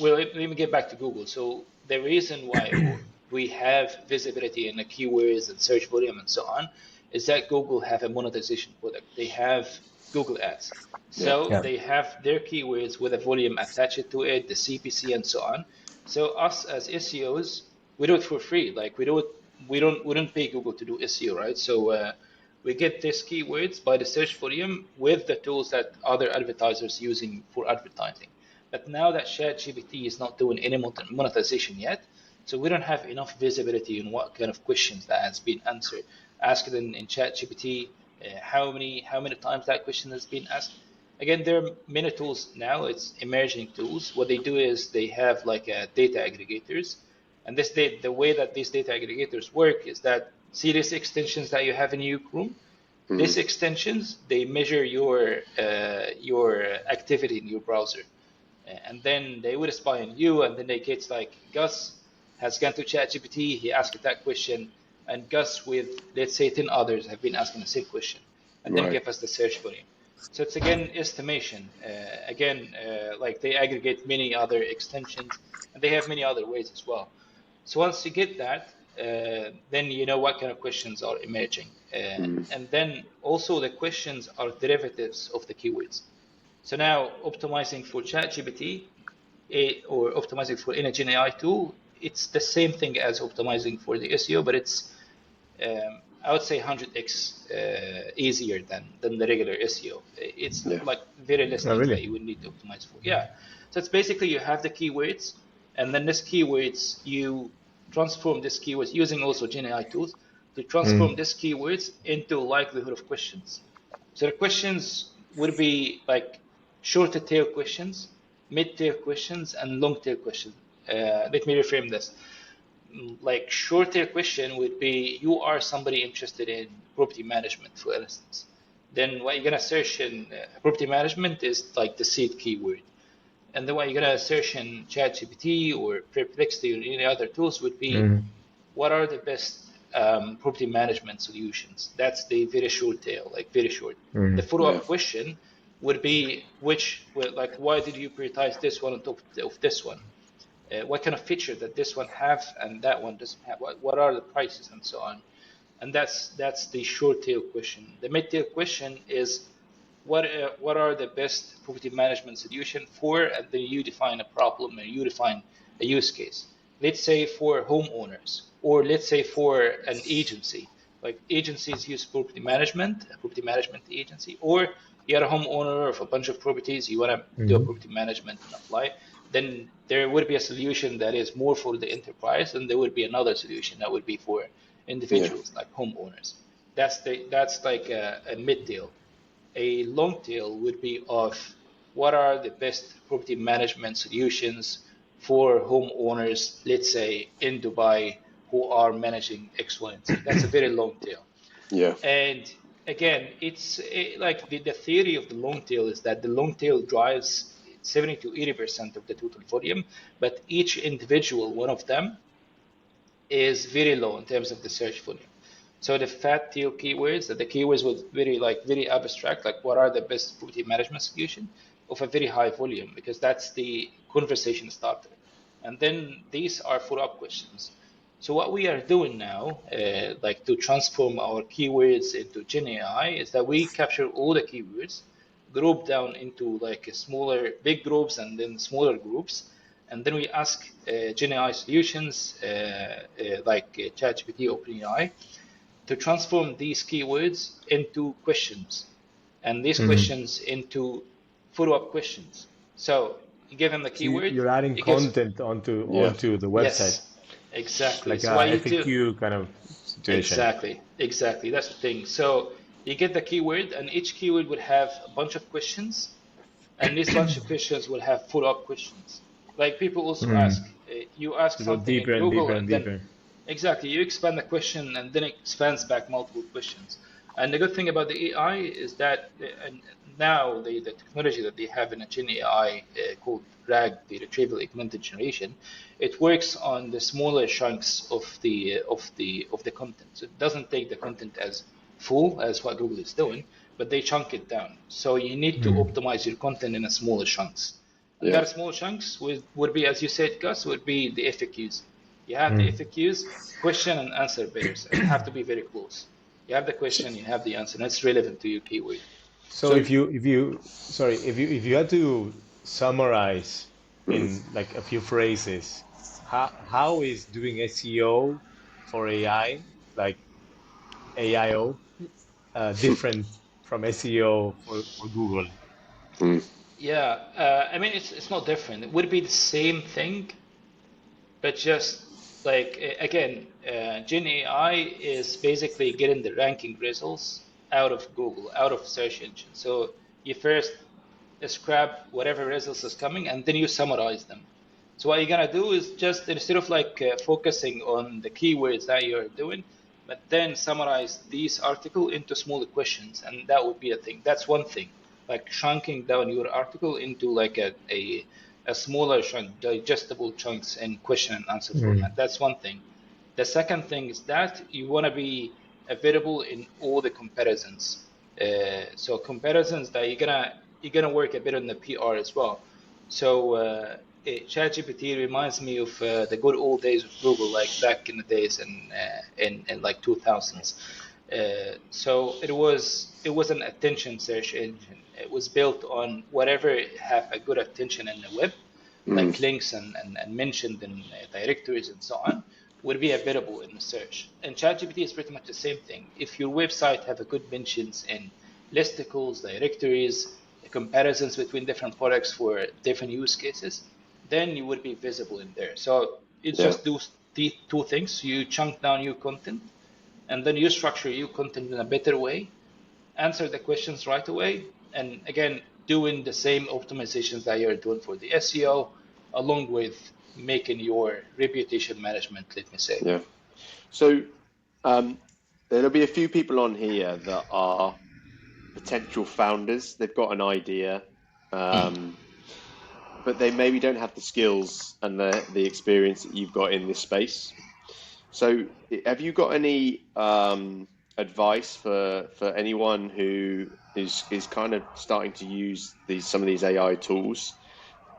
well, let me get back to Google. So the reason why we have visibility in the keywords and search volume and so on is that Google have a monetization product. They have Google Ads. Yeah. So Yeah. they have their keywords with a volume attached to it, the CPC and so on. So us as SEOs, we do it for free. Like we don't pay Google to do SEO, right? So we get these keywords by the search volume with the tools that other advertisers using for advertising. But now that ChatGPT is not doing any monetization yet, so we don't have enough visibility in what kind of questions that has been answered. Asked in ChatGPT, how many times that question has been asked. Again, there are many tools now. It's emerging tools. What they do is they have like data aggregators, and the way that these data aggregators work is that see these extensions that you have in your Chrome. Mm. These extensions they measure your activity in your browser, and then they would spy on you, and then they get like Gus has gone to ChatGPT, he asked that question, and Gus with let's say 10 others have been asking the same question, and then Right. give us the search volume. So it's again estimation. Like they aggregate many other extensions, and they have many other ways as well. So once you get that, then you know what kind of questions are emerging. And then also the questions are derivatives of the keywords. So now optimizing for ChatGPT or optimizing for any Genai tool, it's the same thing as optimizing for the SEO, but it's I would say 100x easier than the regular SEO. It's like very less things that you would need to optimize for. Yeah. So it's basically you have the keywords, and then this keywords, you transform this keywords using also GenAI tools to transform this keywords into likelihood of questions. So the questions would be like shorter tail questions, mid tail questions, and long tail questions. Let me reframe this. Like short tail question would be, you are somebody interested in property management, for instance. Then what you're gonna search in property management is like the seed keyword. And then what you're gonna search in ChatGPT or Perplexity or any other tools would be, what are the best property management solutions? That's the very short tail, like very short. The follow-up question would be, like, why did you prioritize this one on top of this one? What kind of feature that this one have and that one doesn't have? What are the prices and so on? And that's the short tail question. The mid tail question is, what are the best property management solution for? And then you define a problem and you define a use case. Let's say for homeowners, or let's say for an agency. Like agencies use property management, a property management agency, or you're a homeowner of a bunch of properties, you want to do a property management and apply. Then there would be a solution that is more for the enterprise, and there would be another solution that would be for individuals, like homeowners. That's like a mid tail. A long tail would be of what are the best property management solutions for homeowners, let's say in Dubai, who are managing X, Y, and Z. That's a very long tail. Yeah. And again, it's like the theory of the long tail is that the long tail drives 70 to 80% of the total volume, but each individual one of them is very low in terms of the search volume. So the fat tail keywords, that the keywords was very abstract, like what are the best property management solution of a very high volume, because that's the conversation starter. And then these are follow-up questions. So what we are doing now, like to transform our keywords into GenAI, is that we capture all the keywords, group down into like a smaller, big groups and then smaller groups. And then we ask GenAI solutions like ChatGPT, OpenAI, to transform these keywords into questions, and these questions into follow-up questions. So you give them the keyword. You're adding content onto the website. Yes, exactly. Like so what you FAQ do, kind of situation. Exactly. That's the thing. So you get the keyword, and each keyword would have a bunch of questions, and this bunch of questions will have follow-up questions. Like people also ask, you ask To go something deeper in and Google, deeper and and then deeper. exactly, you expand the question and then it expands back multiple questions. And the good thing about the AI is that now the technology that they have in a Gen AI called RAG, the Retrieval Augmented Generation, it works on the smaller chunks of the content. So it doesn't take the content as full as what Google is doing, but they chunk it down. So you need to optimize your content in a smaller chunks. And that small chunks would be, as you said, Gus, would be the FAQs. You have the FAQs, question and answer pairs, and have to be very close. You have the question, you have the answer, and it's relevant to your keyword. So if you had to summarize in like a few phrases, how is doing SEO for AI, like AIO, different from SEO for Google? Yeah, I mean, it's not different. It would be the same thing, but just like, again, Gen AI is basically getting the ranking results out of Google, out of search engine. So you first scrap whatever results is coming, and then you summarize them. So what you're gonna do is just, instead of like focusing on the keywords that you're doing, but then summarize these article into smaller questions, and that would be a thing. That's one thing, like chunking down your article into like a smaller chunk, digestible chunks in question and answer format. That's one thing. The second thing is that you want to be available in all the comparisons. So comparisons that you're gonna work a bit on the PR as well. So ChatGPT reminds me of the good old days of Google, like back in the days in like 2000s. So it was an attention search engine. It was built on whatever have a good attention in the web, like links and mentioned in directories and so on, would be available in the search. And ChatGPT is pretty much the same thing. If your website have a good mentions in listicles, directories, comparisons between different products for different use cases, then you would be visible in there. So it just do the two things. You chunk down your content, and then you structure your content in a better way, answer the questions right away, and again, doing the same optimizations that you're doing for the SEO, along with making your reputation management, let me say. Yeah. So there'll be a few people on here that are potential founders. They've got an idea, but they maybe don't have the skills and the experience that you've got in this space. So have you got any advice for anyone who is kind of starting to use some of these AI tools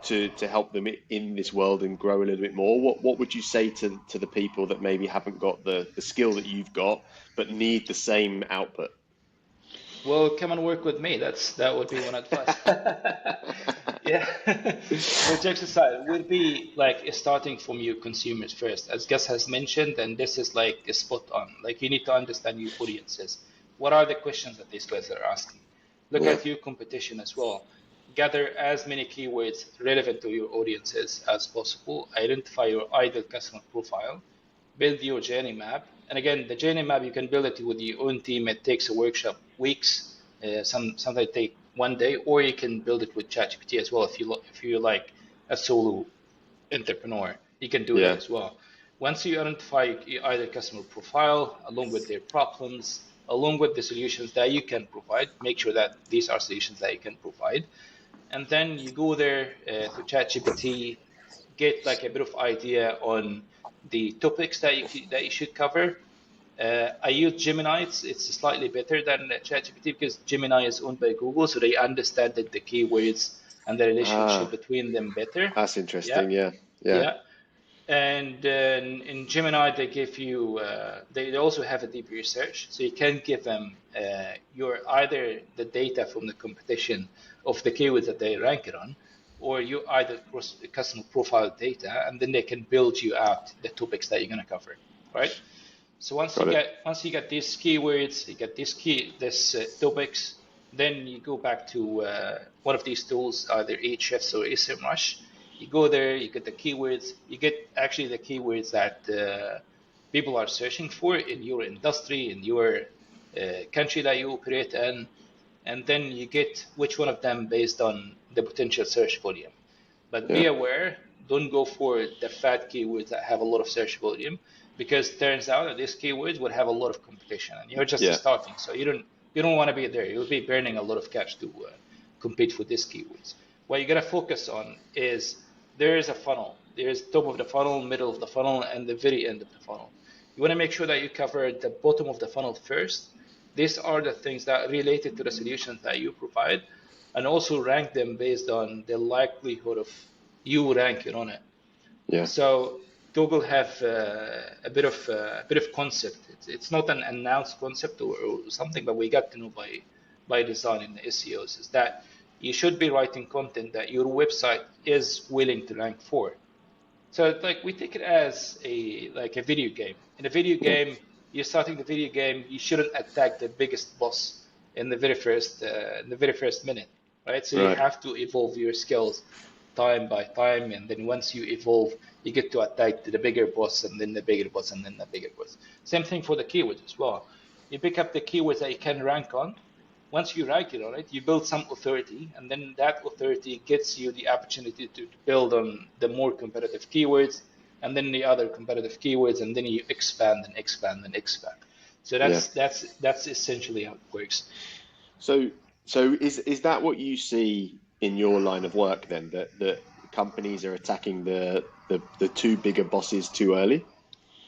to help them in this world and grow a little bit more? What would you say to the people that maybe haven't got the skill that you've got but need the same output? Well, come and work with me. That would be one advice. Yeah. Well, jokes aside, would be like starting from your consumers first, as Gus has mentioned, and this is like a spot on. Like you need to understand your audiences. What are the questions that these guys are asking? Look at your competition as well. Gather as many keywords relevant to your audiences as possible. Identify your ideal customer profile. Build your journey map. And again, the journey map, you can build it with your own team. It takes a workshop weeks. Sometimes take one day, or you can build it with ChatGPT as well. If you like a solo entrepreneur, you can do that as well. Once you identify either customer profile along with their problems, along with the solutions that you can provide, make sure that these are solutions that you can provide, and then you go there to ChatGPT, get like a bit of idea on the topics that you should cover. I use Gemini. It's slightly better than ChatGPT because Gemini is owned by Google, so they understand the keywords and the relationship between them better. That's interesting. Yeah. And in Gemini, they give you, they also have a deep research. So you can give them either the data from the competition of the keywords that they rank it on, or you either customer profile data, and then they can build you out the topics that you're going to cover, right? So once you get these keywords, you get these topics, then you go back to one of these tools, either Ahrefs or SEMrush. You go there, you get the keywords. You get actually the keywords that people are searching for in your industry, in your country that you operate in, and then you get which one of them based on the potential search volume. But be aware, don't go for the fat keywords that have a lot of search volume, because it turns out that these keywords would have a lot of competition, and you're just starting, so you don't want to be there. You'll be burning a lot of cash to compete for these keywords. What you gotta focus on is there is a funnel. There's top of the funnel, middle of the funnel, and the very end of the funnel. You want to make sure that you cover the bottom of the funnel first. These are the things that are related to the solutions that you provide, and also rank them based on the likelihood of you ranking on it. Yeah. So Google have a bit of concept. It's not an announced concept or something, but we got to know by design in the SEOs is that you should be writing content that your website is willing to rank for. So like we take it as a video game. In a video game, you're starting the video game, you shouldn't attack the biggest boss in the very first minute, right? So you have to evolve your skills time by time, and then once you evolve, you get to attack the bigger boss, and then the bigger boss, and then the bigger boss. Same thing for the keywords as well. You pick up the keywords that you can rank on. Once you rank it on it, you build some authority, and then that authority gets you the opportunity to build on the more competitive keywords, and then the other competitive keywords, and then you expand and expand and expand. So that's essentially how it works. So is that what you see in your line of work then, that companies are attacking the two bigger bosses too early?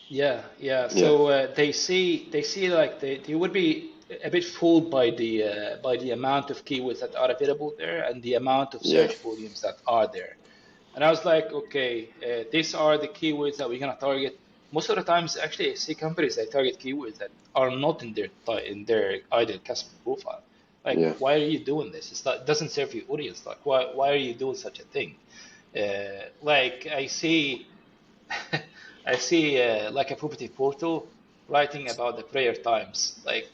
Yeah. So they see like they would be a bit fooled by the amount of keywords that are available there and the amount of Yeah. search volumes that are there. And I was like, okay, these are the keywords that we're gonna target. Most of the times, actually, I see companies that target keywords that are not in their ideal customer profile. Like, Yeah. why are you doing this? It doesn't serve your audience. Like, why are you doing such a thing? Like I see, I see like a property portal writing about the prayer times. Like,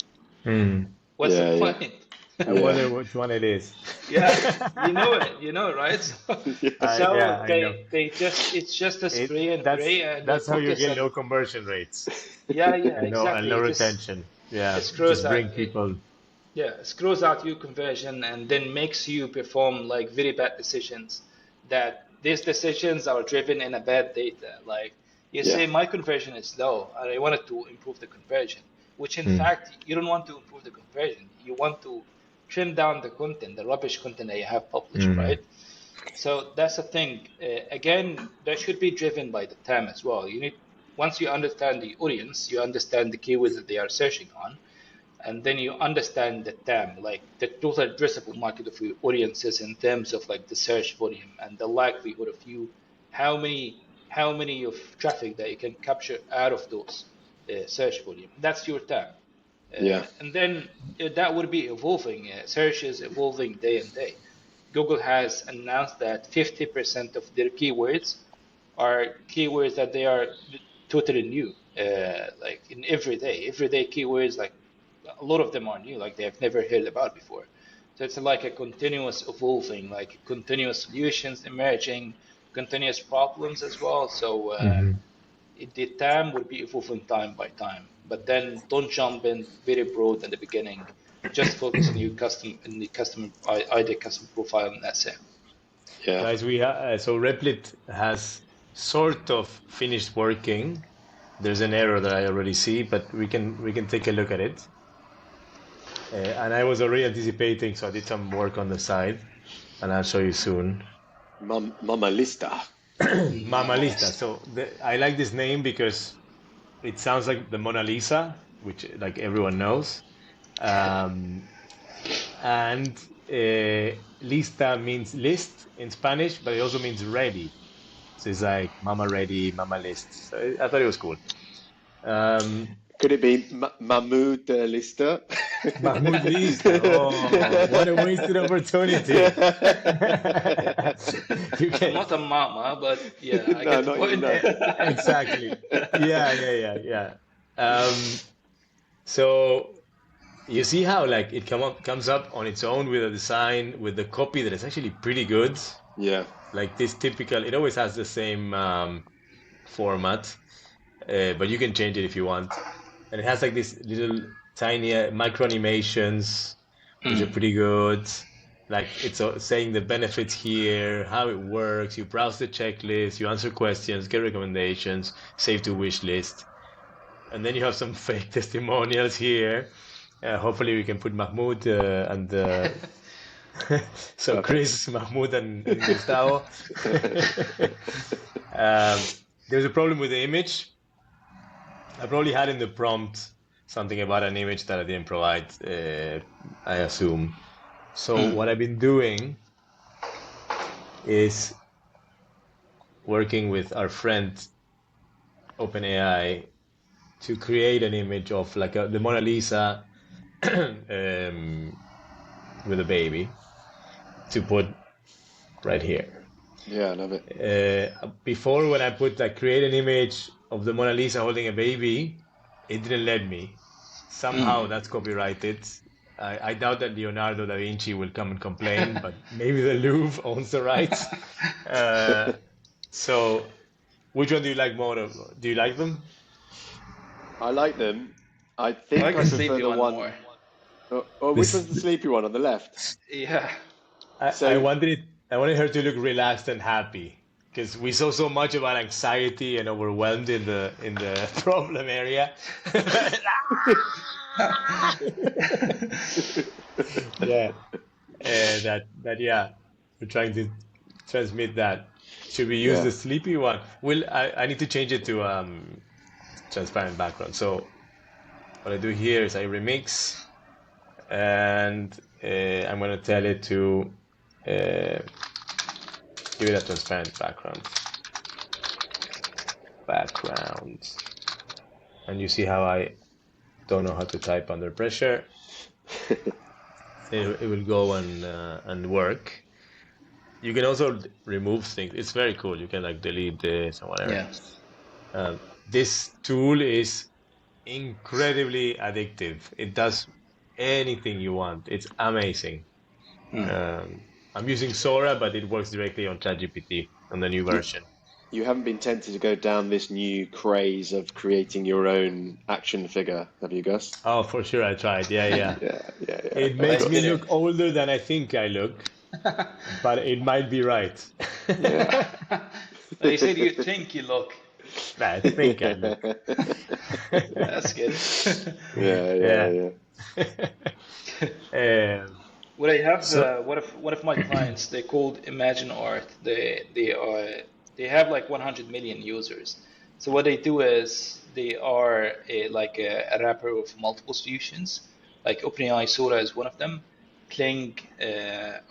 what's the Yeah. Yeah. point? I Yeah. wonder which one it is. Yeah, you know, right? Yeah. Yeah, So I know. it's just a It spray and pray, and they that's how you focus get on, low conversion rates yeah, and exactly. low It just retention. Yeah, it screws just out, bring people. screws out your conversion, and then makes you perform like very bad decisions. That these decisions are driven in a bad data. Like you Yeah. say, my conversion is low, and I wanted to improve the conversion, which in fact you don't want to improve the conversion. You want to trim down the content, the rubbish content that you have published, right? So that's the thing. Again, that should be driven by the TAM as well. You need, once you understand the audience, you understand the keywords that they are searching on, and then you understand the TAM, like the total addressable market of your audiences in terms of like the search volume and the likelihood of you, how many of traffic that you can capture out of those search volume. That's your TAM. Yeah. And then that would be evolving. Search is evolving day and day. Google has announced that 50% of their keywords are keywords that they are totally new. Like in everyday keywords, like a lot of them are new, like they have never heard about before. So it's like a continuous evolving, like continuous solutions emerging, continuous problems as well. So the TAM would be evolving time by time, but then don't jump in very broad in the beginning. Just focus on your ideal customer profile, and that's it. Yeah. Guys, so Replit has sort of finished working. There's an error that I already see, but we can take a look at it. And I was already anticipating, so I did some work on the side, and I'll show you soon. Mamalista. Mamalista. So I like this name because it sounds like the Mona Lisa, which like everyone knows. And lista means list in Spanish, but it also means ready. So it's like Mama ready, Mama list. So I thought it was cool. Could it be Mahmoud Lister? Mahmoud Lista. Oh, what a wasted opportunity. You I'm can not a mama, but yeah, I No, get the not point. no. exactly. Yeah. So you see how like it comes up on its own with a design with the copy that is actually pretty good. Yeah. Like this typical, it always has the same format, but you can change it if you want. And it has like these little tiny micro animations, which are pretty good. Like it's saying the benefits here, how it works. You browse the checklist, you answer questions, get recommendations, save to wish list. And then you have some fake testimonials here. Hopefully we can put Mahmoud and so Perfect. Chris, Mahmoud, and Gustavo. There's a problem with the image. I probably had in the prompt something about an image that I didn't provide, I assume. So what I've been doing is working with our friend OpenAI to create an image of like the Mona Lisa with a baby to put right here. Yeah, I love it. Before, when I put like create an image of the Mona Lisa holding a baby, it didn't let me. Somehow that's copyrighted. I doubt that Leonardo da Vinci will come and complain, but maybe the Louvre owns the rights. So, which one do you like more? Do you like them? I like them. I I think like I the prefer sleepy the one one. more. Which This, one's the sleepy one on the left? Yeah. I So, wanted her to look relaxed and happy because we saw so much about anxiety and overwhelmed in the problem area. Yeah, yeah, we're trying to transmit that. Should we use yeah. the sleepy one? I need to change it to transparent background. So what I do here is I remix. and I'm going to tell it to give it a transparent background. And you see how I don't know how to type under pressure. It will go and work. You can also remove things. It's very cool. You can like delete this or whatever. Yeah. This tool is incredibly addictive. It does anything you want. It's amazing. I'm using Sora, but it works directly on ChatGPT on the new version. You haven't been tempted to go down this new craze of creating your own action figure, have you, Gus? Oh, for sure, I tried. Yeah. Yeah. It makes me look older than I think I look, but it might be right. Yeah. You said you think you look. I think I look. That's good. Yeah. What I have, one of my clients, they called Imagine Art. They have like 100 million users. So what they do is they are a wrapper of multiple solutions. Like OpenAI Sora is one of them. Kling,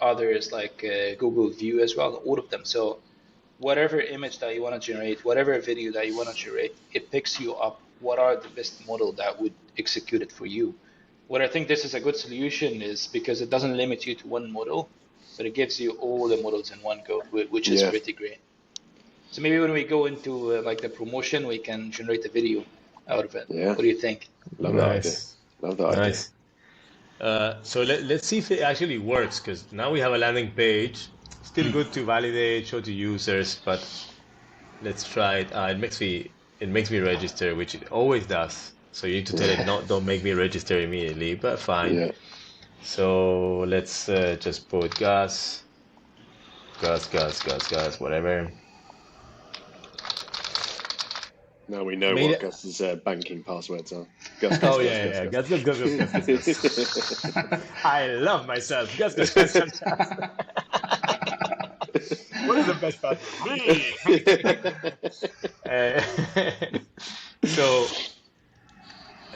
others like Google View as well. All of them. So whatever image that you want to generate, whatever video that you want to generate, it picks you up what are the best model that would execute it for you. What I think this is a good solution is because it doesn't limit you to one model, but it gives you all the models in one go, which is pretty great. So maybe when we go into like the promotion, we can generate a video out of it. Yeah. What do you think? Love that idea. Love that idea. Nice. So let's see if it actually works, because now we have a landing page. Still good to validate, show to users, but let's try it. It makes me register, which it always does. So you need to tell it, don't make me register immediately, but fine. Yeah. So let's just put Gus, whatever. Now we know what Gus's banking passwords are. Gus. Gus. I love myself. Gus. What is the best password? Me. So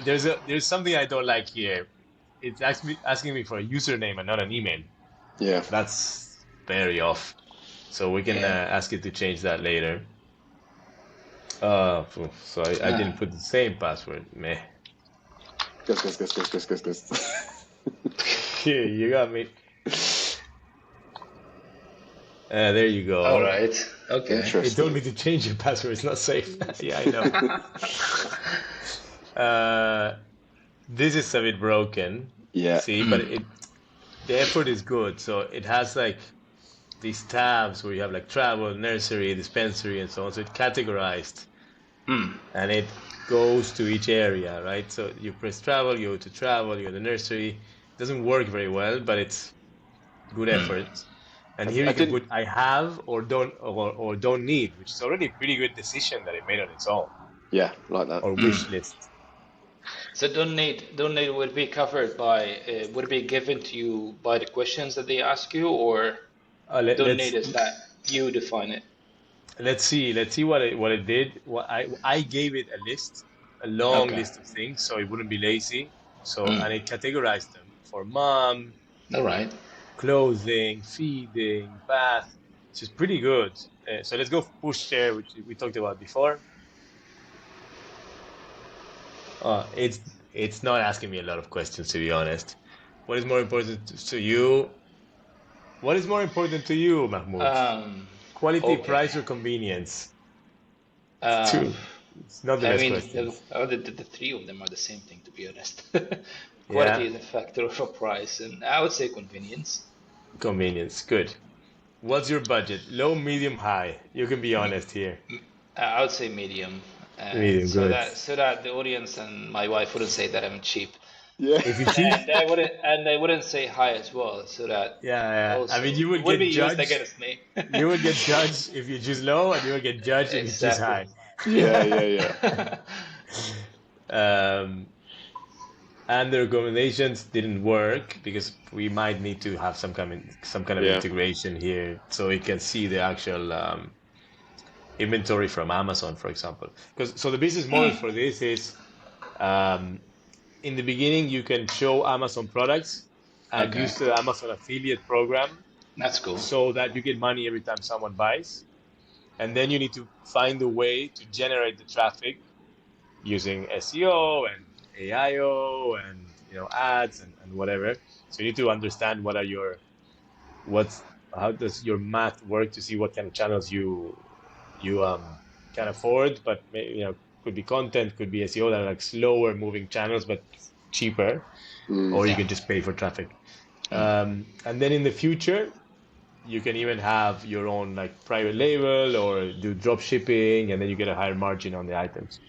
there's something I don't like here. It's asking me for a username and not an email. Yeah. That's very off. So we can ask it to change that later. So I didn't put the same password. Meh. Gus. Here, you got me. There you go. All right. Okay. It told me to change your password. It's not safe. Yeah, I know. This is a bit broken. Yeah. See, but the effort is good. So it has like these tabs where you have like travel, nursery, dispensary, and so on. So it's categorized. And it goes to each area, right? So you press travel, you go to travel, you go to nursery. It doesn't work very well, but it's good effort. And here you can put I have or don't need, which is already a pretty good decision that it made on its own. Yeah, like that. Or wish list. So don't need would be covered by would it be given to you by the questions that they ask you, or don't need is that you define it? Let's see what it did. I gave it a list, a long list of things, so it wouldn't be lazy. So and it categorized them for mom. All right. Clothing, feeding, bath, which is pretty good. So let's go push share, which we talked about before. It's not asking me a lot of questions, to be honest. What is more important to you? What is more important to you, Mahmoud? Quality, price, or convenience? It's not the best question. The three of them are the same thing, to be honest. Quality is a factor for price, and I would say convenience. Convenience, good. What's your budget? Low, medium, high? You can be honest here. I would say medium. Medium, so good. So that the audience and my wife wouldn't say that I'm cheap. Yeah. If you cheap, and they wouldn't say high as well, so that I mean, you would get judged against me. You would get judged if you choose low, and you would get judged if you choose high. Yeah. And the recommendations didn't work because we might need to have some kind of integration here, so we can see the actual inventory from Amazon, for example. So the business model for this is in the beginning, you can show Amazon products and Okay, use the Amazon affiliate program that's cool. so that you get money every time someone buys. And then you need to find a way to generate the traffic using SEO and AIO and ads and whatever. So you need to understand how does your math work to see what kind of channels you can afford, but could be content, could be SEO that are like slower moving channels but cheaper, or you Yeah. can just pay for traffic. And then in the future, you can even have your own like private label or do drop shipping, and then you get a higher margin on the items.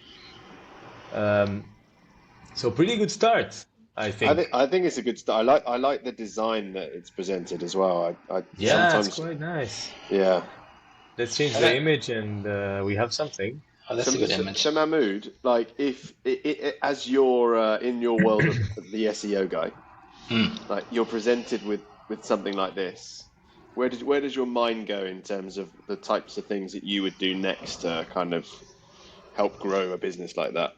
So pretty good start, I think. I think it's a good start. I like the design that it's presented as well. I Yeah, it's sometimes, quite nice. yeah. Let's change And the image, and we have something. oh, that's a So, good so, image. so Mahmoud, like if as you're in your world of the SEO guy, like you're presented with something like this, where does your mind go in terms of the types of things that you would do next to kind of help grow a business like that?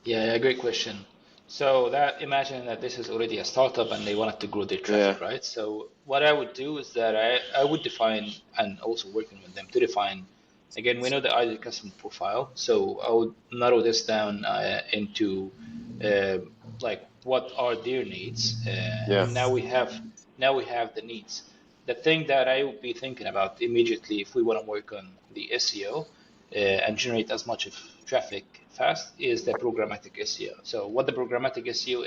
Yeah, great question. So that imagine that this is already a startup and they wanted to grow their Yeah, traffic, right? So what I would do is that I would define and also working with them to define, again, we know the ideal customer profile. So I would narrow this down into uh, like what are their needs, yeah, and now we have the needs. The thing that I would be thinking about immediately if we want to work on the SEO and generate as much of traffic fast is the programmatic SEO. So what the programmatic SEO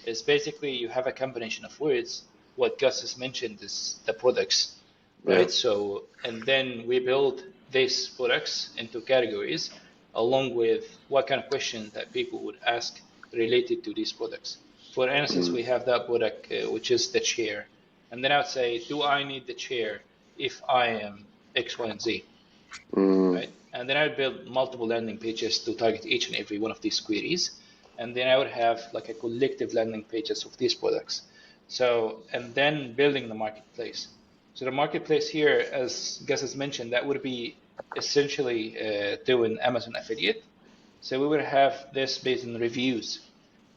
is basically you have a combination of words. What Gus has mentioned is the products, yeah. right? So, and then we build these products into categories along with what kind of questions that people would ask related to these products. For instance, we have that product, which is the chair. And then I would say, do I need the chair if I am X, Y, and Z? Right? And then I would build multiple landing pages to target each and every one of these queries. And then I would have like a collective landing pages of these products. So, and then building the marketplace. So the marketplace here, as Gus has mentioned, that would be essentially doing Amazon affiliate. So we would have this based on reviews,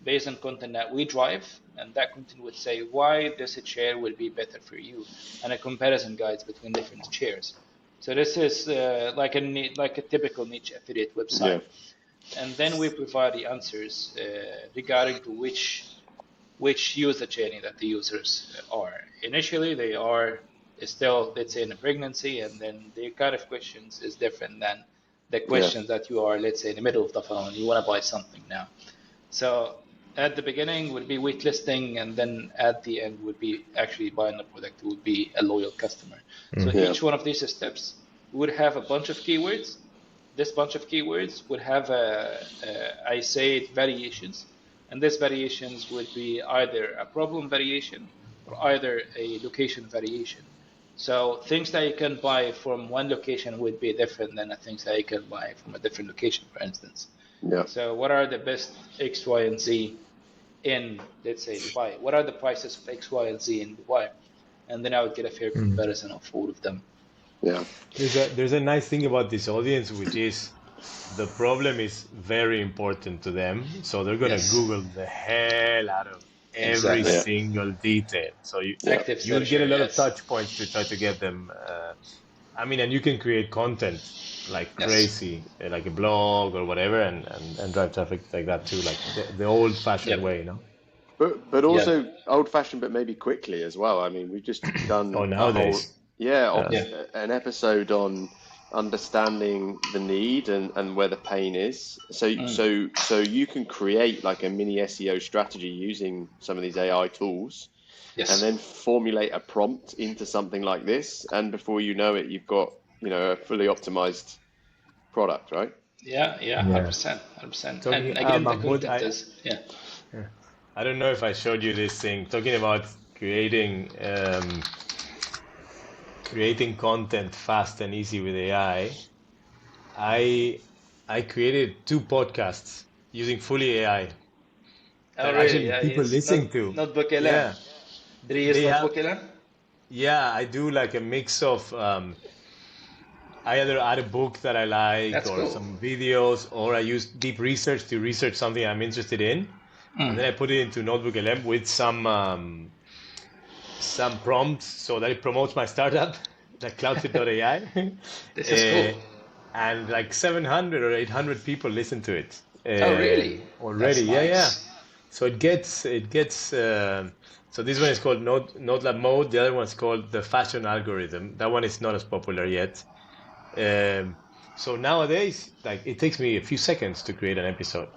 based on content that we drive, and that content would say why this chair will be better for you, and a comparison guides between different chairs. So this is like a typical niche affiliate Yeah, website, and then we provide the answers regarding to which user journey that the users are. Initially, they are still, let's say, in a pregnancy, and then the kind of questions is different than the yeah, questions that you are, let's say, in the middle of the funnel and you want to buy something now. So at the beginning would be waitlisting, and then at the end would be actually buying the product, would be a loyal customer. So yeah, each one of these steps would have a bunch of keywords. This bunch of keywords would have I say variations, and these variations would be either a problem variation or either a location variation. So things that you can buy from one location would be different than the things that you can buy from a different location, for instance. yeah, So what are the best X, Y, and Z in, let's say, Dubai? What are the prices of X, Y, and Z in Dubai? And then I would get a fair comparison of all of them. yeah, There's a nice thing about this audience, which is the problem is very important to them, so they're gonna Yes, Google the hell out of every exactly. yeah, single detail. So yeah, Active you'll get searcher, a lot of yes. touch points to try to get them. I mean, and you can create content like Yes. crazy, like a blog or whatever, and drive traffic like that too, like the old-fashioned Yep. way, you know? but Yep. also old fashioned, but maybe quickly as well. I mean, we've just Oh, done a whole, nowadays. yeah, Yeah. Yeah. an episode on understanding the need and where the pain is. So you can create like a mini SEO strategy using some of these AI tools, and Yes. then formulate a prompt into something like this, and before you know it, you've got a fully optimized product, right? Yeah. Yeah. Yeah. 100%. 100%. Talking, And again, the Mahmoud, content is, yeah. I don't know if I showed you this thing. Talking about creating content fast and easy with AI. I created 2 podcasts using fully AI Oh, that really? actually Yeah. people He's not listen to. Notebook LM. Yeah, Did he use they have. Notebook LM? Yeah, I do like a mix of. I either add a book that I like That's or cool. some videos, or I use deep research to research something I'm interested in. and then I put it into Notebook LM with some prompts so that it promotes my startup, like cloudfit.ai. This is cool. And like 700 or 800 people listen to it Oh, really? already. That's Yeah, yeah. nice. So it gets. So this one is called Node Lab Mode. The other one's called the Fashion Algorithm. That one is not as popular yet. So nowadays, like it takes me a few seconds to create an episode.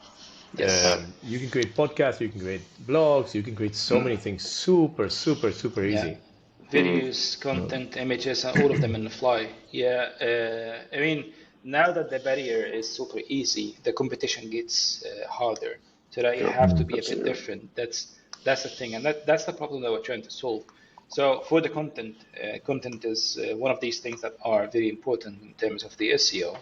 Yes. You can create podcasts, you can create blogs, you can create so many things super, super, super Yeah. easy. Videos, content, images, and all of them in the fly. Yeah. I mean, now that the barrier is super easy, the competition gets harder. So that you have to be a bit different. That's the thing, and that's the problem that we're trying to solve. So for the content, content is one of these things that are very important in terms of the SEO.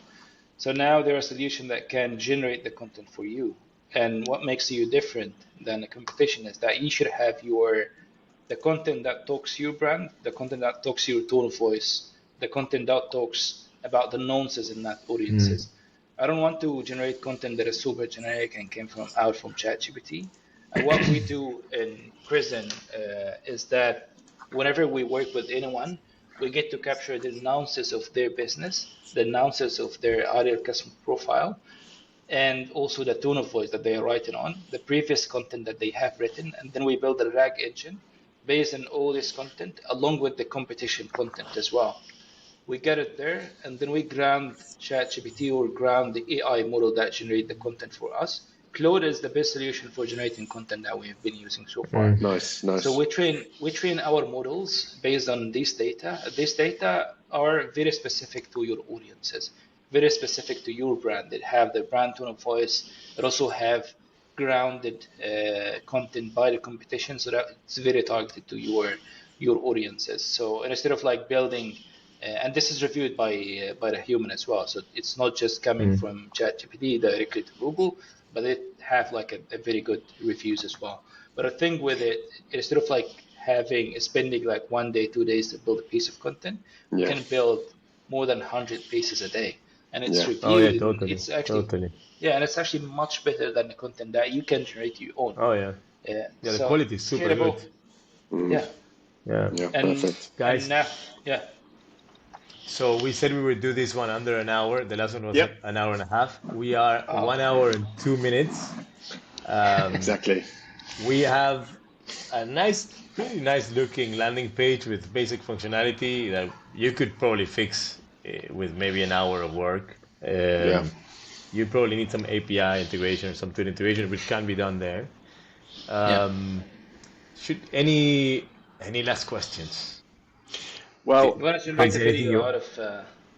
So now there are solutions that can generate the content for you. And what makes you different than the competition is that you should have the content that talks your brand, the content that talks your tone of voice, the content that talks about the nuances in that audiences. I don't want to generate content that is super generic and came out from ChatGPT. And what we do in Prison is that whenever we work with anyone, we get to capture the nuances of their business, the nuances of their ideal customer profile, and also the tone of voice that they are writing on, the previous content that they have written, and then we build a RAG engine based on all this content, along with the competition content as well. We get it there, and then we ground ChatGPT or ground the AI model that generate the content for us. Claude is the best solution for generating content that we have been using so far. Nice. So we train our models based on this data. These data are very specific to your audiences, very specific to your brand. They have the brand tone of voice. They also have grounded content by the competition, so that it's very targeted to your audiences. So instead of like building, and this is reviewed by the human as well. So it's not just coming from ChatGPT directly to Google, but it have like a very good reviews as well. But the thing with it, instead of like spending like 1 day, 2 days to build a piece of content, you can build more than 100 pieces a day, and it's reviewed. Oh yeah, And totally. it's actually and it's actually much better than the content that you can generate your own. Oh yeah. Yeah, Yeah, the so quality is super scalable. good. Yeah. Yeah. Perfect. Guys, and now, so we said we would do this one under an hour. The last one was an hour and a half. We are 1 hour and 2 minutes. Exactly. We have a pretty nice looking landing page with basic functionality that you could probably fix with maybe an hour of work. You probably need some API integration, some tool integration, which can be done there. Should any last questions? Well, we want to generate a video out of.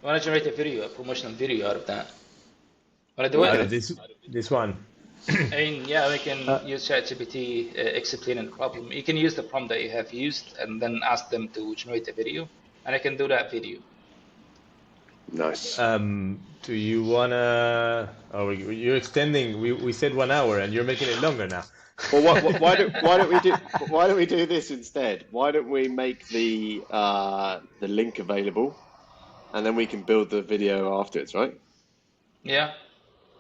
We want to generate a promotional video out of that. Want to do Out it? of this one. I mean, yeah, we can use ChatGPT, explain the problem. You can use the prompt that you have used and then ask them to generate a video, and I can do that video. Nice. Do you wanna? Oh, you're extending. We said 1 hour, and you're making it longer now. Well, why don't we do this instead? Why don't we make the link available, and then we can build the video afterwards, right? Yeah.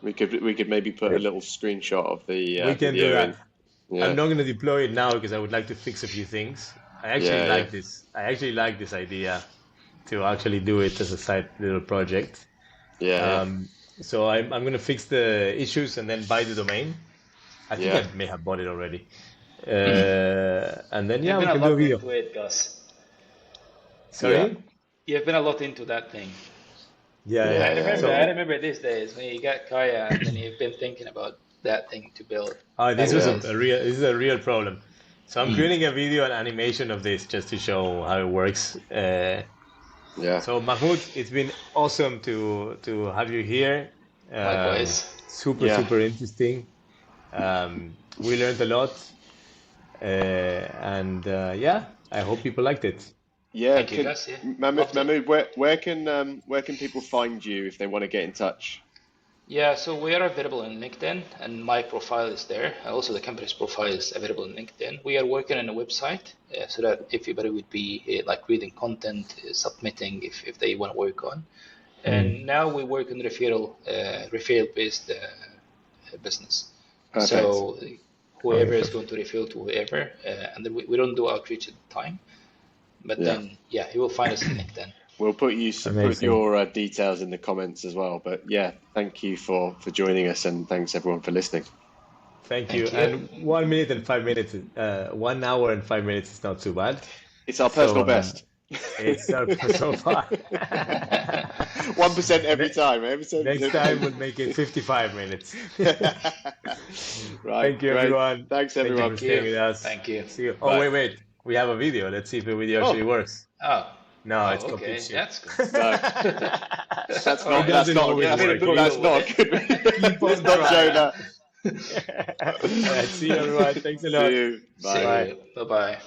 We could maybe put a little screenshot of the we can video do that. in. Yeah. I'm not going to deploy it now because I would like to fix a few things. I actually like this. I actually like this idea to actually do it as a side little project. So I'm going to fix the issues and then buy the domain. I think I may have bought it already. And then we can do a video. Into it, Gus. Sorry? You've been a lot into that thing. I remember these days when you got Kaya and then you've been thinking about that thing to build. This is a real problem. So I'm creating a video and animation of this just to show how it works. So Mahmoud, it's been awesome to have you here. Likewise. Super interesting. We learned a lot. I hope people liked it. Yeah, thank you, guys. Mahmoud, where can people find you if they want to get in touch? Yeah, so we are available on LinkedIn, and my profile is there. Also, the company's profile is available on LinkedIn. We are working on a website so that everybody would be like reading content, submitting if they want to work on. And now we work on referral-based business. Perfect. So whoever is perfect. going to refill to whoever, and then we don't do outreach at the time. But Yeah. then, yeah, he will find us in LinkedIn. We'll put Amazing. your details in the comments as well. But yeah, thank you for joining us, and thanks everyone for listening. Thank you. Thank you. And 1 minute and 5 minutes, 1 hour and 5 minutes is not too bad. It's our So personal best. it's so far. 1% every time. Next time we'll make it 55 minutes. Right. Thank you, Great. everyone. Thanks, Thank you everyone. for staying with us. Thank you. See you. Bye. Oh, wait. We have a video. Let's see if the video actually works. Oh, No, it's okay. complete shit. That's good. No, that's not. It doesn't That's always not. work. That's not good. Keep on Let's not show trying. that. All right, see you, everyone. Thanks a lot. See you. Bye. See you. Bye-bye.